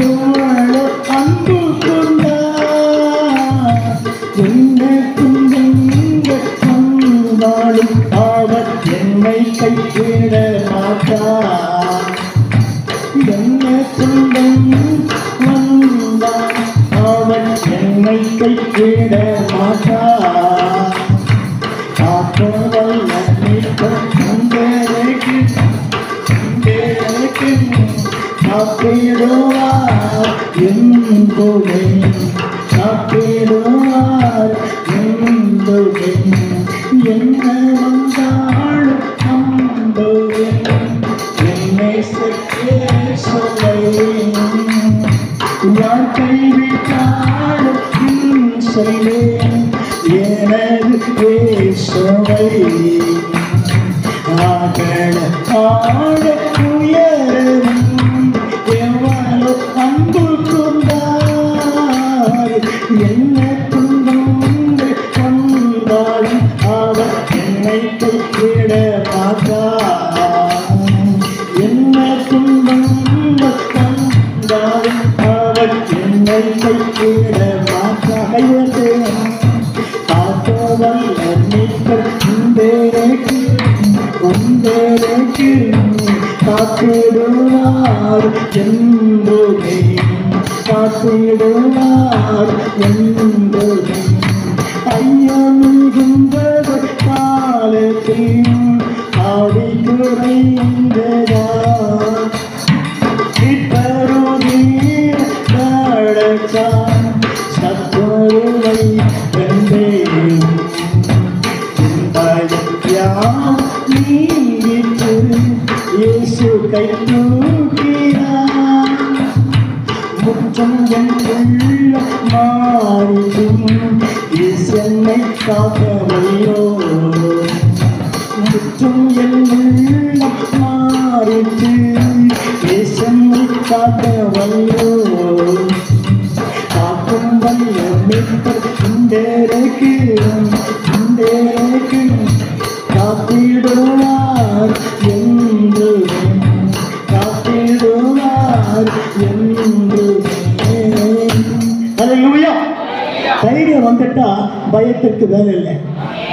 எவ்வளவு அன்பு கொண்டார். என்ன துன்பங்கள் வந்தாலும் அவர் என்னை கைவிட மாட்டார். என்ன துன்பம் வந்தால் அவர் என்னை கைவிட மாட்டார். காப்பவல்ல காப்பிடுவார் என்பதை, காப்பிடுவார் என்பதை. என்ன வந்தாலும் நம்புவேன், என்னை சொல்லை. யார் கைவிட்டாலும் சொல்லேன் எனது இயேசுவை. ஆகல ஆட உயரவும் எவ்வளவு அன்பு கொண்டார். என்ன துன்பங்கள் வந்தாலும் அவர் என்னை கைவிட மாட்டார். என்ன துன்பங்கள் வந்தாலும் அவர் என்னை கைவிட மாட்டார். கைவிட்டு காப்பவல்ல மீட்பர் உந்தேக்கு காத்திடுவார் என்பதை. காத்திடுவார் என்று ஐயா மிகுந்தது காலத்தில் ஆடிக்குறைந்ததார் இப்பருவீர் கடற்கான் சத்துருவை வென்றேன் பயத்தியாம் நீங்கிட்டு இயேசு கை தூக்கினார் முற்றம் என் உள்ள மாறிடும் இசையை காக்கவையோ முற்றும் என் உள்ள மாறிட்டு இசையை காக்கவையோ காக்கும் வல்ல மீட்பர் இந்தேருக்கு காத்திடுவார் என்று காத்திடுவார் என்று. அல்லேலூயா. தைரியம் வந்துட்டா பயத்திற்கு வேலை இல்லை.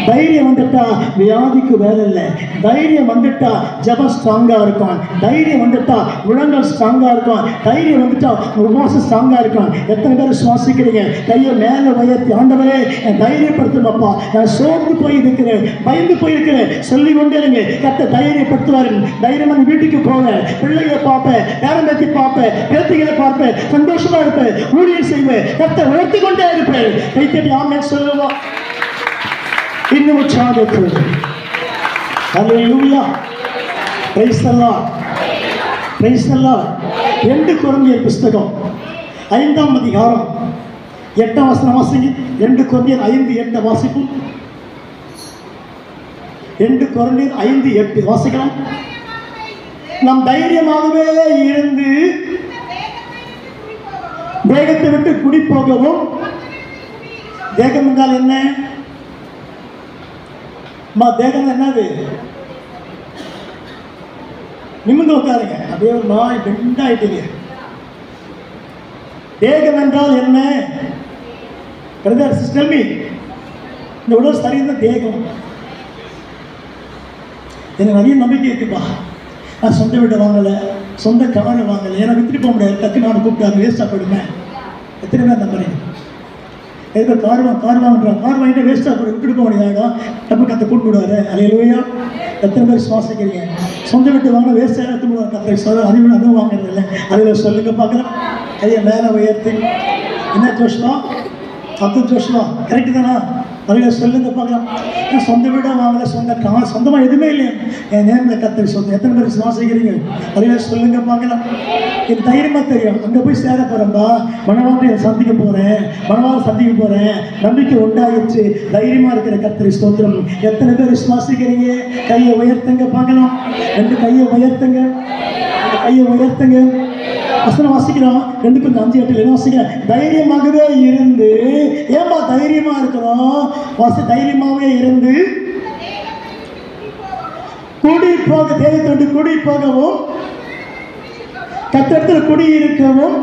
தைரியம் வந்துட்டா வியாதிக்கு வேலை இல்லை. தைரியம் வந்துட்டா ஜபம் ஸ்ட்ராங்கா இருக்கும். தைரியம் வந்துட்டா முழங்கல் ஸ்ட்ராங்கா இருக்கும். தைரியம் வந்துட்டா உபவாசம் ஸ்ட்ராங்கா இருக்கும். எத்தனை பேர் சுவாசிக்கிறீங்க? கையை மேல உயர்த்தி, ஆண்டவரே என் தைரியப்படுத்துமப்பா, நான் சோர்ந்து போயிருக்கிறேன், பயந்து போயிருக்கிறேன் சொல்லி கொண்டே இருங்க. கர்த்தர் தைரியப்படுத்துவாரு. தைரியமா வீட்டுக்கு போவேன், பிள்ளைகளை பார்ப்பேன், பேரம்பேத்தி பார்ப்பேன், பேத்திகளை பார்ப்பேன், சந்தோஷமா இருப்பேன், ஊழியர் செய்வேன், கர்த்தர் உயர்த்தி கொண்டே இருப்பேன். கைத்தட்டி ஆமென் சொல்லுவோம். இன்னும் உற்சாகத்தோடு. அல்லேலூயா. Praise the Lord. Praise the Lord. 2 கொரிந்தியர் புத்தகம் 5ஆம் அதிகாரம் 8ஆம் வசனம் வாசிங்க. 2 கொரிந்தியர் 5:8 வாசிப்போம். 2 கொரிந்தியர் 5:8 வாசிக்கலாம். நாம் தைரியமாகவே இருந்து தேகத்தை விட்டு குடி போகவும். தேகம் என்றால் என்ன? தேகம் என்னது? நிமிர்ந்து உட்காருங்க. அப்படியே ஒரு நாய் பெண்டாயிட்டீங்க. தேகம் என்றால் என்ன? பிரதர் சிஸ்டர் மீ, இந்த உடல் சரியான தேகம். எனக்கு நிறைய நம்பிக்கை இருக்குப்பா. நான் சொந்த வீட்டை வாங்கலை, சொந்த காரை வாங்கலை, ஏன்னா வித்துட்டு போக முடியாது. டக்கு நான் கூப்பிட்டாரு, வேஸ்ட்டாக போயிடுவேன். எத்தனை பேர் நம்புறீங்க? எதுக்கு கார் வாங்குறான், கார் வாங்கிட்டு வேஸ்ட்டாக போய் விட்டுட்டு போக முடியாதா? நம்ம கற்று கூட்டு விடுவாரு. அல்லேலூயா. எத்தனை பேர் சுவாசிக்கிறீங்க? சொந்த வீட்டு வாங்க வேஸ்ட்டாக எடுத்து விடுவாங்க. கற்றை சொல்ல அதுவும் அதுவும் வாங்குறது இல்லை. அதில் சொல்லுங்க பார்க்கலாம். கையை மேலே உயர்த்தி. என்ன ஜோஷ்வா? அப்துல் ஜோஷ்வா கரெக்டு தானா? அதில் சொல்லுங்க பார்க்கலாம். ஏன் சொந்த வீடாக வாங்கல, சொந்த கார், சொந்தமாக எதுவுமே இல்லை. என் நேரில் கற்று சொந்தம். எத்தனை பேர் சுவாசிக்கிறீங்க? அதில் சொல்லுங்க பார்க்கலாம். எனக்கு தைரியமாக தெரியும், அங்கே போய் சேர போகிறேன்பா, மனவாளை சந்திக்க போகிறேன், மனவாளை சந்திக்க போகிறேன், நம்பிக்கை உண்டாயிடுச்சு, தைரியமாக இருக்கிற கர்த்தரை ஸ்தோத்திரம். எத்தனை பேர் சுவாசிக்கிறீங்க? கையை உயர்த்துங்க பார்க்கலாம். 2 கையை உயர்த்துங்க, கையை உயர்த்துங்க. வசனம் வாசிக்கிறோம். 2:5-8 என்ன வாசிக்கிறேன்? தைரியமாகவே இருந்து. ஏன்பா தைரியமாக இருக்கிறோம்? தைரியமாகவே இருந்து குடி போக, தேவத்தோடு குடி போகவும், கர்த்தரிடத்தில் குடியிருக்கவும்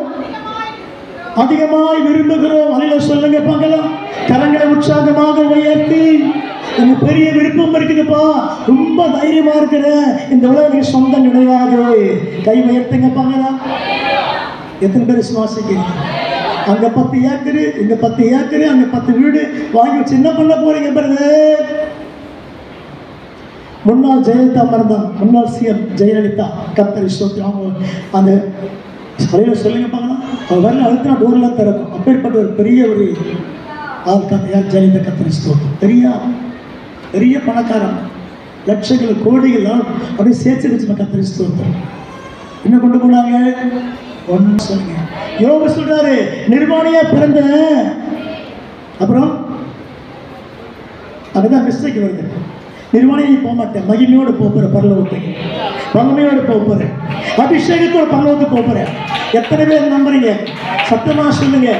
அதிகமாய் விரும்புகிறோம். அதில் சொல்லுங்க பார்க்கலாம். கரங்களை உற்சாகமாக உயர்த்தி. எனக்கு பெரிய விருப்பம் இருக்குதுப்பா, ரொம்ப தைரியமா இருக்கிற, இந்த உலகம் சொந்தம் கிடையாது. கை உயர்த்துங்க பார்க்கலாம். எத்தனை பேர் சுவாசிக்கிறீங்க? அங்க 10 ஏக்கரு, இங்க 10 ஏக்கரு, அங்க 10 வீடு வாங்கி வச்சு என்ன பண்ண போறீங்க? முன்னாள் ஜெயலலிதா மறந்தான், முன்னாள் சிஎம் ஜெயலலிதா, கர்த்தரை ஸ்தோத்திரம். அந்த அறையில் சொல்லுங்க பார்க்கலாம். அவர் வரல அழுத்தினா டோர்லாம் திறக்கும். அப்பேற்பட்ட ஒரு பெரிய ஒரு ஆள் யார்? ஜெயலலிதா. கர்த்தரை ஸ்தோத்திரம். பெரிய பணக்காரன், லட்சங்கள் கோடிகள் அப்படியே சேர்த்து வச்சு கர்த்தரை ஸ்தோத்திரம். என்ன கொண்டு போனாங்க? ஒன்று சொல்லுங்க. யோபு சொல்றாரு, நிர்வாணியா பிறந்த, அப்புறம் அதுதான் மிஸ்டேக் வருது. நிர்வாணியை போக மாட்டேன், மகிமையோடு போகிற பரலோகத்துக்கு, மகிமையோடு போகிறேன், அபிஷேகத்தோட பரலோகத்துக்கு போகிறேன். எத்தனை பேர் நம்புறீங்க? சத்தமா சொல்லுங்க.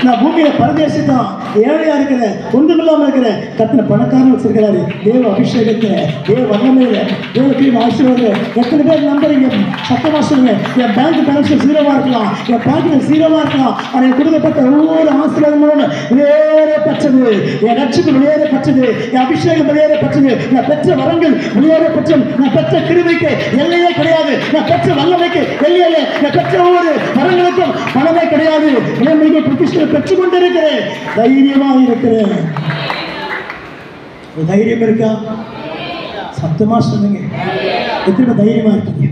நான் பூமியில பரதேசி தான், ஏழையா இருக்கிறேன், ஒன்றுமில்லாம இருக்கிறேன். கத்தனை பணக்காரன் வச்சிருக்கிறாரு. தேவ அபிஷேகத்தை, தேவ வல்லமையில, தேவத்தையும் ஆசீர்வாதம். எத்தனை பேர் நம்புறீங்க? சத்தமா சொல்லுங்க. என் பேங்க் பேலன்ஸ் 0வா இருக்கலாம், என் பேங்க்ல 0வா இருக்கலாம், ஆனால் கொடுக்கப்பட்ட ஒவ்வொரு ஆசீர்வாதமும் வேற வெளியேறப்பட்டது, என் ரட்சிப்பு வெளியேறப்பட்டது, என் அபிஷேகம் வெளியேறப்பட்டது, நான் பெற்ற வரங்கள் வெளியேறப்பட்டது, நான் பெற்ற கிருபைக்கு எல்லையே கிடையாது, நான் பெற்ற வல்லமைக்கு எல்லையிலே, நான் பெற்ற ஒவ்வொரு வரங்களுக்கும் பணமே கிடையாது. இளமையை பிரதிஷ்டை பெற்றுக் கொண்டிருக்கிறேன், தைரியமா இருக்கிறேன். தைரியம் இருக்கா? சத்தமா சொல்லுங்க. எத்தனை தைரியமா இருக்கீங்க?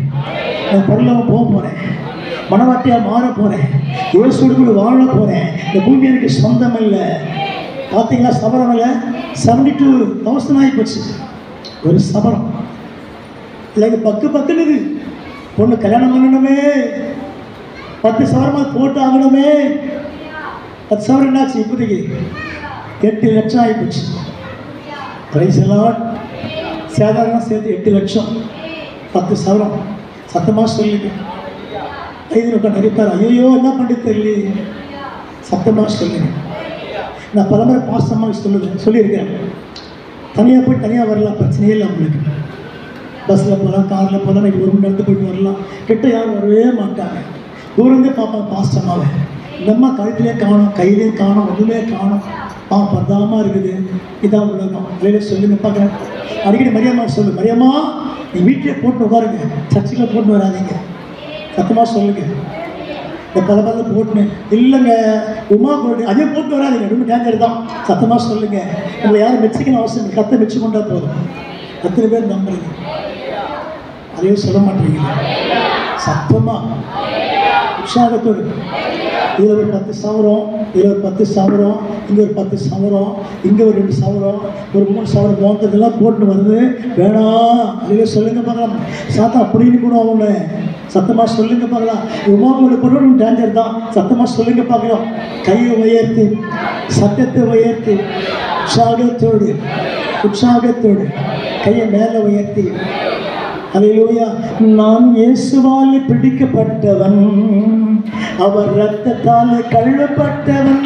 நான் பொருளாக போக போறேன், மனவாட்டியா மாற போறேன், இயேசுவோடு வாழ போறேன். இந்த பூமி எனக்கு சொந்தம் இல்லை. பார்த்தீங்களா சபரம் இல்லை? 72,000 ஆகி போச்சு ஒரு சபரம். இல்லைங்க பக்குன்னு பொண்ணு கல்யாணம் பண்ணணுமே, 10 சவரமாக போட்டு ஆகணுமே. 10 சவரம் என்னாச்சு? இப்போதைக்கு 8 லட்சம் ஆகி போச்சு. பிரைஸ் எல்லாம் சாதாரண சேர்த்து 8 லட்சம், 10 சவரம். சத்தமாக சொல்லுங்க. ஐந்து நிறைய பேர் ஐயோ என்ன பண்ணி தெரியல. சத்தமாக சொல்லுங்க. நான் பலமுறை பாசமாக சொல்லியிருக்கிறேன். தனியாக போய் தனியாக வரலாம், பிரச்சனையே இல்லை. உங்களுக்கு பஸ்ஸில் போகலாம், காரில் போகலாம், நீங்கள் 1 மணி நேரத்துக்கு போயிட்டு வரலாம். கிட்ட யாரும் வரவே மாட்டாங்க. தூரந்தே பார்ப்பாங்க பாஸ்டமாவே. இந்த அம்மா கழுத்திலே காணும், கையிலே காணும், ஒன்றுமே காணும். பரதாமல் இருக்குது. இதான் உலகம். வேலையை சொல்லுங்க பார்க்குறேன். அடிக்கடி மரியம்மா சொல்லு, மரியம்மா நீ வீட்டிலே போட்டு உட்காருங்க, சர்ச்சுக்கில் போட்டு வராதிங்க. சத்தமாக சொல்லுங்க. இந்த பல போட்டுனேன் இல்லைங்க, உமா போட்டு அதே போட்டு வராதிங்க, ரொம்ப டேஞ்சர் தான். சத்தமாக சொல்லுங்க. உங்களை யாரும் மெச்சிக்கணும் அவசியம், கத்தை மெச்சு கொண்டா போதும். எத்தனை பேர் நம்புறீங்க? அதையும் சொல்ல மாட்டேங்கிறீங்க. சத்தமாக உற்சாகத்தோடு இதில் ஒரு 10 சவரம், இதில் ஒரு 10 சவரம், இங்கே ஒரு 10 சவரம், இங்கே ஒரு 2 சவரம், ஒரு 3 சவரம் மோத்ததெல்லாம் போட்டு வருது. வேணாம், அதில் சொல்லுங்க பார்க்கலாம். சாத்தா அப்படின்னு கூட அவங்கள சத்தமாக சொல்லுங்க பார்க்கலாம். உமாவோட பொருள் டேஞ்சர் தான். சத்தமாக சொல்லுங்க பார்க்கலாம். கையை உயர்த்தி, சத்தத்தை உயர்த்தி, உற்சாகத்தோடு கையை மேலே உயர்த்தி, அல்லேலூயா. நான் இயேசுவால் பிடிக்கப்பட்டவன், அவர் இரத்தத்தால் கழுவப்பட்டவன்.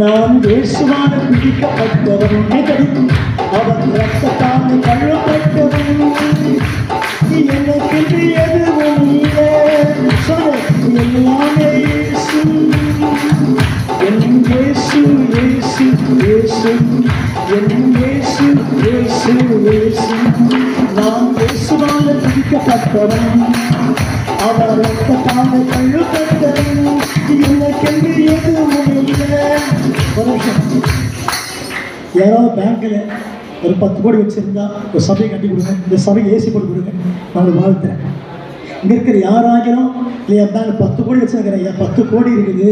நான் இயேசுவால் பிடிக்கப்பட்டவன், அவர் இரத்தத்தால் கழுவப்பட்டவன். எனக்கு எதுவும் இல்லை, எல்லாமே இயேசு, என் இயேசு, இயேசு, இயேசு, என் இயேசு, இயேசு, இயேசு. நான் இயேசுவால் பிடிக்கப்பட்டவன், அவர் இரத்தத்தால் கழுவப்பட்டவன். எனக்கு எதுவும் இல்லை. யாராவது பேங்க்கில் ஒரு 10 கோடி வச்சுருந்தா ஒரு சபையை கட்டி கொடுங்க, இந்த சபைக்கு ஏசி போட்டு கொடுங்க, நான் வாழ்த்துறேன். இங்கே இருக்கிற யாராகிலும் இல்லையா, பேங்க் 10 கோடி வச்சுருக்கிறேன், ஐயா 10 கோடி இருக்குது,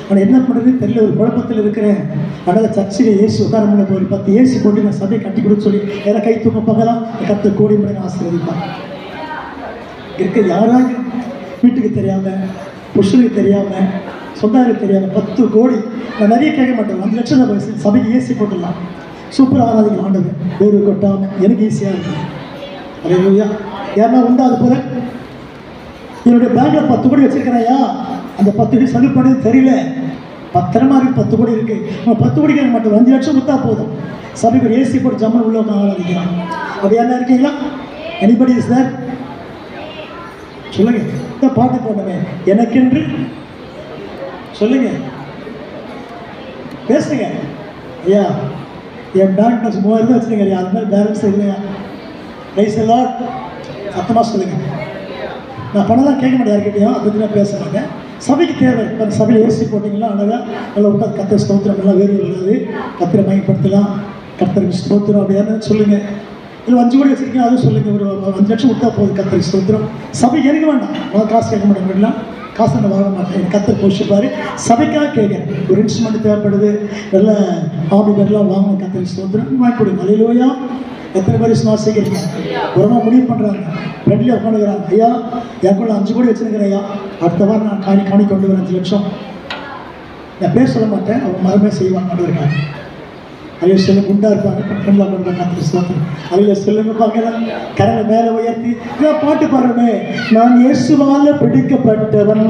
ஆனால் என்ன பண்ணுறதுன்னு தெரியல, ஒரு குழப்பத்தில் இருக்கிறேன். அதனால் சர்ச்சில் ஏசி உட்கார ஒரு 10 ஏசி போட்டு நான் சபையை கட்டி கொடுக்க சொல்லி யாரை கை தூக்க பார்க்கலாம். 10 கோடி முறை ஆசீர்வதிப்பாங்க. இருக்க யாராகிலும் வீட்டுக்கு தெரியாமல், புருஷனுக்கு தெரியாமல், சொந்தாருக்கு தெரியாமல் 10 கோடி நான் நிறைய கேட்க மாட்டேன். 5 லட்சம் தான் சபைக்கு ஏசி போட்டுடலாம். சூப்பராக ஆராதிக்க ஆண்டவர் வேறு கொட்டாமல் எனக்கு ஈஸியாக இருக்கும். அல்லேலூயா. ஏன்னா உண்டா அது போல என்னுடைய பேங்கில் 10 கோடி வச்சுருக்கிறேயா, அந்த 10 கோடி செலவு பண்ணது தெரியல. பத்திரமா இருக்கு, 10 கோடி இருக்குது. நம்ம 10 கோடி கேட்க மாட்டோம், 5 லட்சம் கொடுத்தா போதும். சபைக்கு ஒரு ஏசி போட்டு ஜம்மன் உள்ள ஆராதிக்கலாம். அப்படி என்ன இருக்கீங்களா? Anybody is there? சொல்லுங்க. இந்த பாட்டு போடவே எனக்கென்று சொல்லுங்க, பேசுங்க. ஐயா என் பேங்க் 3000 தான் வச்சுருங்க ஐயா, அது மாதிரி பேலன்ஸ் இல்லையா? ரைஸ் எல்லாம் சத்தமாக சொல்லுங்க. நான் பணம்லாம் கேட்க மாட்டேன் யார்கிட்டையும், அதை பற்றி நான் பேச மாட்டேன். சபைக்கு தேவை. இப்போ சபையில் ஏசி போட்டிங்களா, அழகாக நல்லா விட்டா கத்திர ஸ்தோத்திரம் எல்லாம் வேறு வராது, கத்திர மயப்படுத்தலாம், கத்திர ஸ்தோத்திரம் அப்படியான்னு சொல்லுங்கள். இல்லை 5 கோடி வச்சுருக்கீங்க, அதுவும் சொல்லுங்கள். ஒரு 5 லட்சம் கொடுத்தா போதும், கத்திர ஸ்தோத்திரம். சபைக்கு எனக்கு வேண்டாம், நான் காசு கேட்க மாட்டேன், காசு நான் வாங்க மாட்டேன். எனக்கு கத்தர் போஷிப்பார். சபைக்காக கேட்குறேன். ஒரு இன்ஸ்ட்ருமெண்ட் தேவைப்படுது, நல்ல ஆபிகர்லாம் வாங்க, கத்தர் ஸ்தோத்திரம் வாங்கி கொடுங்க. அல்லேலூயா. எத்தனை பேர் விசுவாசிக்கிறீங்க? ஒரு நாள் முடிவு பண்ணுறாங்க, ரெண்டில் உட்காந்துக்கிறாங்க. ஐயா எனக்குள்ள 5 கோடி வச்சுருக்கிறேன் ஐயா, அடுத்த வாரம் நான் காணி கொண்டு வரேன் 5 லட்சம். நான் பேர் சொல்ல மாட்டேன், அவங்க மரமே செய்வாங்க இருக்காங்க. அவைய செல்ல குண்டா இருப்பாங்க, பெண்லாம் பண்ணுறாங்க. கத்தர் ஸ்தோத்திரம். அவையில செல்லுன்னு பார்க்கலாம். கரங்களை மேலே உயர்த்தி பாட்டு பாடுறமே. நான் இயேசுவால் பிடிக்கப்பட்டவன்,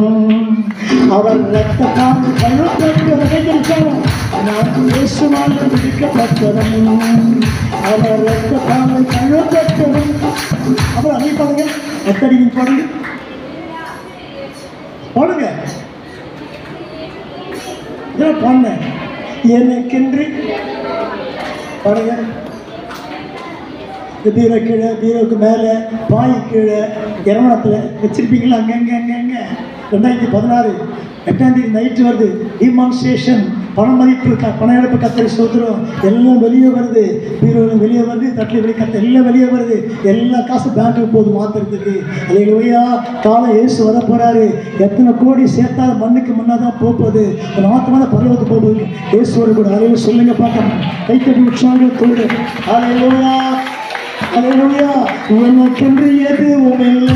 அவர் இரத்தத்தால் கழுவப்பட்டவன். நான் இயேசுவால் பிடிக்கப்பட்டவன், அவர் இரத்தத்தால் கழுவப்பட்டவன். அப்புறம் அதை பாருங்க, எத்தடி பாருங்க, பாடுங்க. இதெல்லாம் பாடுங்க. எனக்கென்று பாருங்க. பீரோ கீழே, பீரோவுக்கு மேலே, பாய் கீழே, இறமணத்தில் வச்சிருப்பீங்களா? அங்கே 2016 8ஆம் தேதி நைட்டு வருது டிமான்ஸ்ட்ரேஷன், பண மதிப்பு, பண இழப்பு கத்தரி சோதரம் எல்லாம் வெளியே வருது. பீரோவில் வெளியே வருது, தட்டில் வெளியே கத்த எல்லாம் வெளியே வருது. எல்லா காசு பேங்க்குக்கு போகுது மாற்றுறதுக்கு. அல்லேலூயா. காலம் இயேசு வர போகிறாரு. எத்தனை கோடி சேர்த்தாலும் மண்ணுக்கு மண்ணாக தான் போகுது. ஒரு ஆத்மான பரவத்துக்கு போகுது இயேசுவோடு கூட. அலையில சொல்லுங்க பார்க்கலாம். கைத்தடி உற்சாகத்தோடு அல்லேலூயா அல்லேலூயா. உனக்கென்று எதுவும் இல்லை,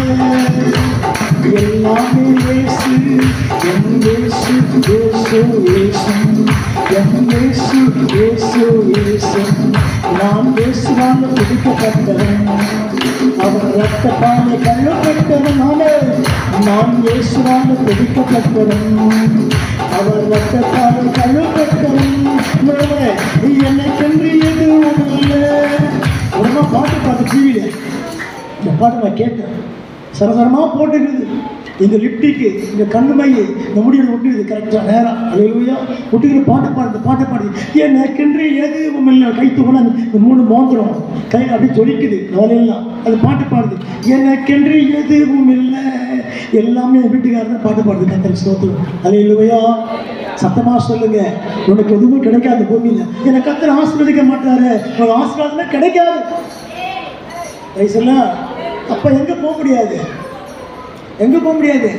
எல்லாமே இயேசு, என் இயேசு, இயேசு, இயேசு, என் இயேசு, இயேசு, இயேசு. நான் இயேசுவால் பிடிக்கப்பட்டவன், அவர் ரத்தத்தாலே கழுவப்பட்டவன். நான் இயேசுவால் பிடிக்கப்பட்டவன், அவர் ரத்தத்தாலே கழுவப்பட்டவன். எனக்கென்று எதுவும் இல்லை. உடனே பாட்டு டிவியில் இந்த பாட்டு நான் கேட்டேன். சரசரமாக போட்டுக்குது. இந்த லிப்டிக்கு, இந்த கண்ணு மை, இந்த முடிவில் விட்டுக்குது கரெக்டாக நேரம். அல்லேலூயா. விட்டுக்கிற பாட்டை பாடுது. எனக்கென்று எதுவும் இல்லை. கை தூக்கினா இந்த 3 மோந்திரம் கை அப்படியே ஜொலிக்குது. வேலையெல்லாம் அது பாட்டு பாடுது. எனக்கென்று எதுவும் இல்லை, எல்லாமே வீட்டுக்காரர் தான் பாட்டு பாடுது. கத்தருக்கு ஸ்தோத்திரம். அல்லேலூயா. சத்தமாக சொல்லுங்க. உனக்கு எதுவும் கிடைக்காது பூமியில். எனக்கு கத்தர் ஆசீர்வதிக்க மாட்டாரு. உனக்கு ஆசீர்வாதமே கிடைக்காது. வயசுலாம் அப்போ எங்கே போக முடியாது, எங்கே போக முடியாது.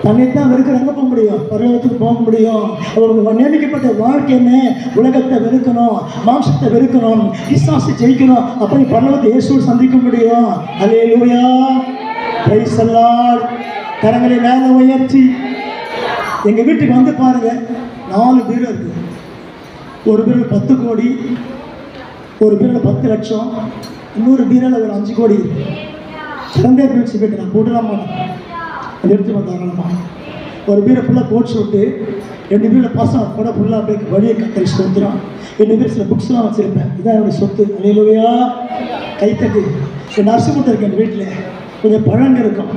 தன்னைத்தான் வெறுக்கிற எங்கே போக முடியும்? பரலோகத்துக்கு போக முடியும். அவருக்கு நியமிக்கப்பட்ட வாழ்க்கை என்ன? உலகத்தை வெறுக்கணும், மாம்சத்தை வெறுக்கணும், பிசாசை ஜெயிக்கணும். அப்படி பரலோகத்தை இயேசுவை சந்திக்க முடியும். அல்லேலூயா. Praise the Lord. கரங்களை மேலே உயர்த்தி எங்கள் வீட்டுக்கு வந்து பாருங்க. 4 பீரோ இருக்கு. ஒரு பீரோவில் 10 கோடி, ஒரு பீரோவில் 10 லட்சம், இன்னொரு பீரோவில் ஒரு 5 கோடி இருக்கு. சண்டே பிரிச்சு போய்ட்டு நான் போட்டுலாம் மாட்டேன். அது எடுத்து வந்தாங்கம்மா. ஒரு பீரை ஃபுல்லாக கோட் ஷூட்டு, 2 பீரில் பசங்க கூட ஃபுல்லாக அப்படியே வழியை கத்தரி ஸ்தோத்திரம். 2 பேர் சில புக்ஸ்லாம் வச்சுருப்பேன். இதான் என்னுடைய சொத்து. அல்லேலூயா. கைத்தட்டு. நர்ஸு மட்டும் இருக்கேன் எங்கள் வீட்டில். கொஞ்சம் பழங்க இருக்கும்.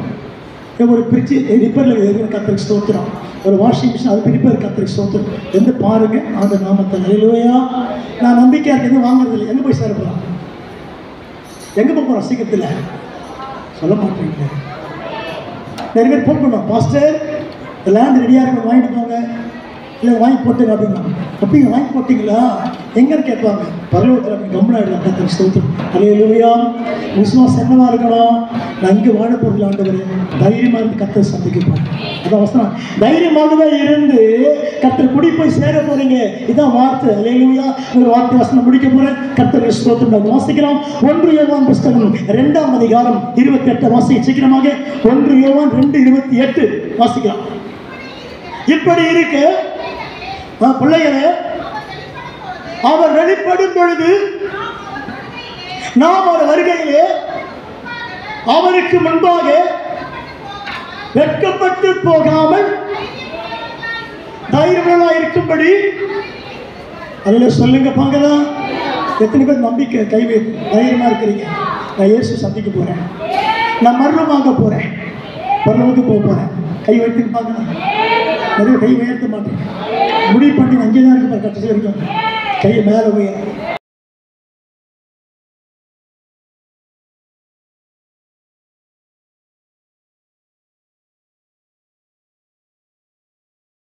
ஒரு பிரிட்ஜு ரிப்பேரில் இருக்கிற கத்தரி ஸ்தோத்திரம். ஒரு வாஷிங் மிஷின் அது ரிப்பேர் கத்தரி ஸ்தோத்திரம். எந்த பாருங்கள் அந்த நாமத்தை. அல்லேலூயா. நான் நம்பிக்கையாக இருக்கிறது வாங்குறதில்லை. எங்கே போய் சேர போகிறோம்? எங்கே போக போகிறோம்? சீக்கிரத்தில் சொல்ல மாட்டேங்க. நிறைய பேர் ஃபோன் பண்ணோம், பாஸ்டர் லேண்ட் ரெடியாக இருக்க வாங்கிட்டு போங்க, இல்லை வாங்கி போட்டுங்க அப்படின்னா. அப்படிங்க வாங்கி போட்டிங்களா? எங்கன்னு கேட்பாங்க. பரலோகத்தில் அப்படி கம்பெனியாகிடலாம். கத்தரி ஸ்தோத்திரம். அல்லேலூயா. விசுவாசம் என்னவா இருக்கணும்? நான் இங்கே வாழ போகிறதில்ல ஆண்டவரே, தைரியமாக இருந்து கத்தரை சந்திக்கப்போம். அதான் வசனம். தைரியமாகவே இருந்து கத்தர் குடி போய் சேர போறீங்க. இதான் வார்த்தை. அல்லேலூயா. ஒரு வார்த்தை வசனம் முடிக்க போறேன். கர்த்தருக்கு ஸ்தோத்திரம். வாசிக்கலாம். 1 யோவான் புஸ்தகம் 2ஆம் அதிகாரம் 28 வாசிக்க சீக்கிரமாக. 1 யோவான் 2:28 வாசிக்கலாம். இப்படி இருக்க பிள்ளைகளே, அவர் வெளிப்படும் பொழுது நாம் அவர் வருகையிலே அவருக்கு முன்பாக வெட்கப்பட்டு போகாமல் தைரியமாக இருக்கும்படி. அதில் சொல்லுங்க பார்க்கலாம். எத்தனை பேர் நம்பிக்கை கைவே தைரியமாக இருக்கிறீங்க? நான் இயேசு சந்திக்க போகிறேன், நான் மரணமாக போகிறேன், பரலோகத்துக்கு போக போகிறேன். கை வைத்துன்னு பார்க்கலாம். நிறைய கை உயர்த்த மாட்டேன். முடிவு பண்ணி அங்கே தான் இருக்கு. கடைசி வரைக்கும் கையை மேலே உயர்.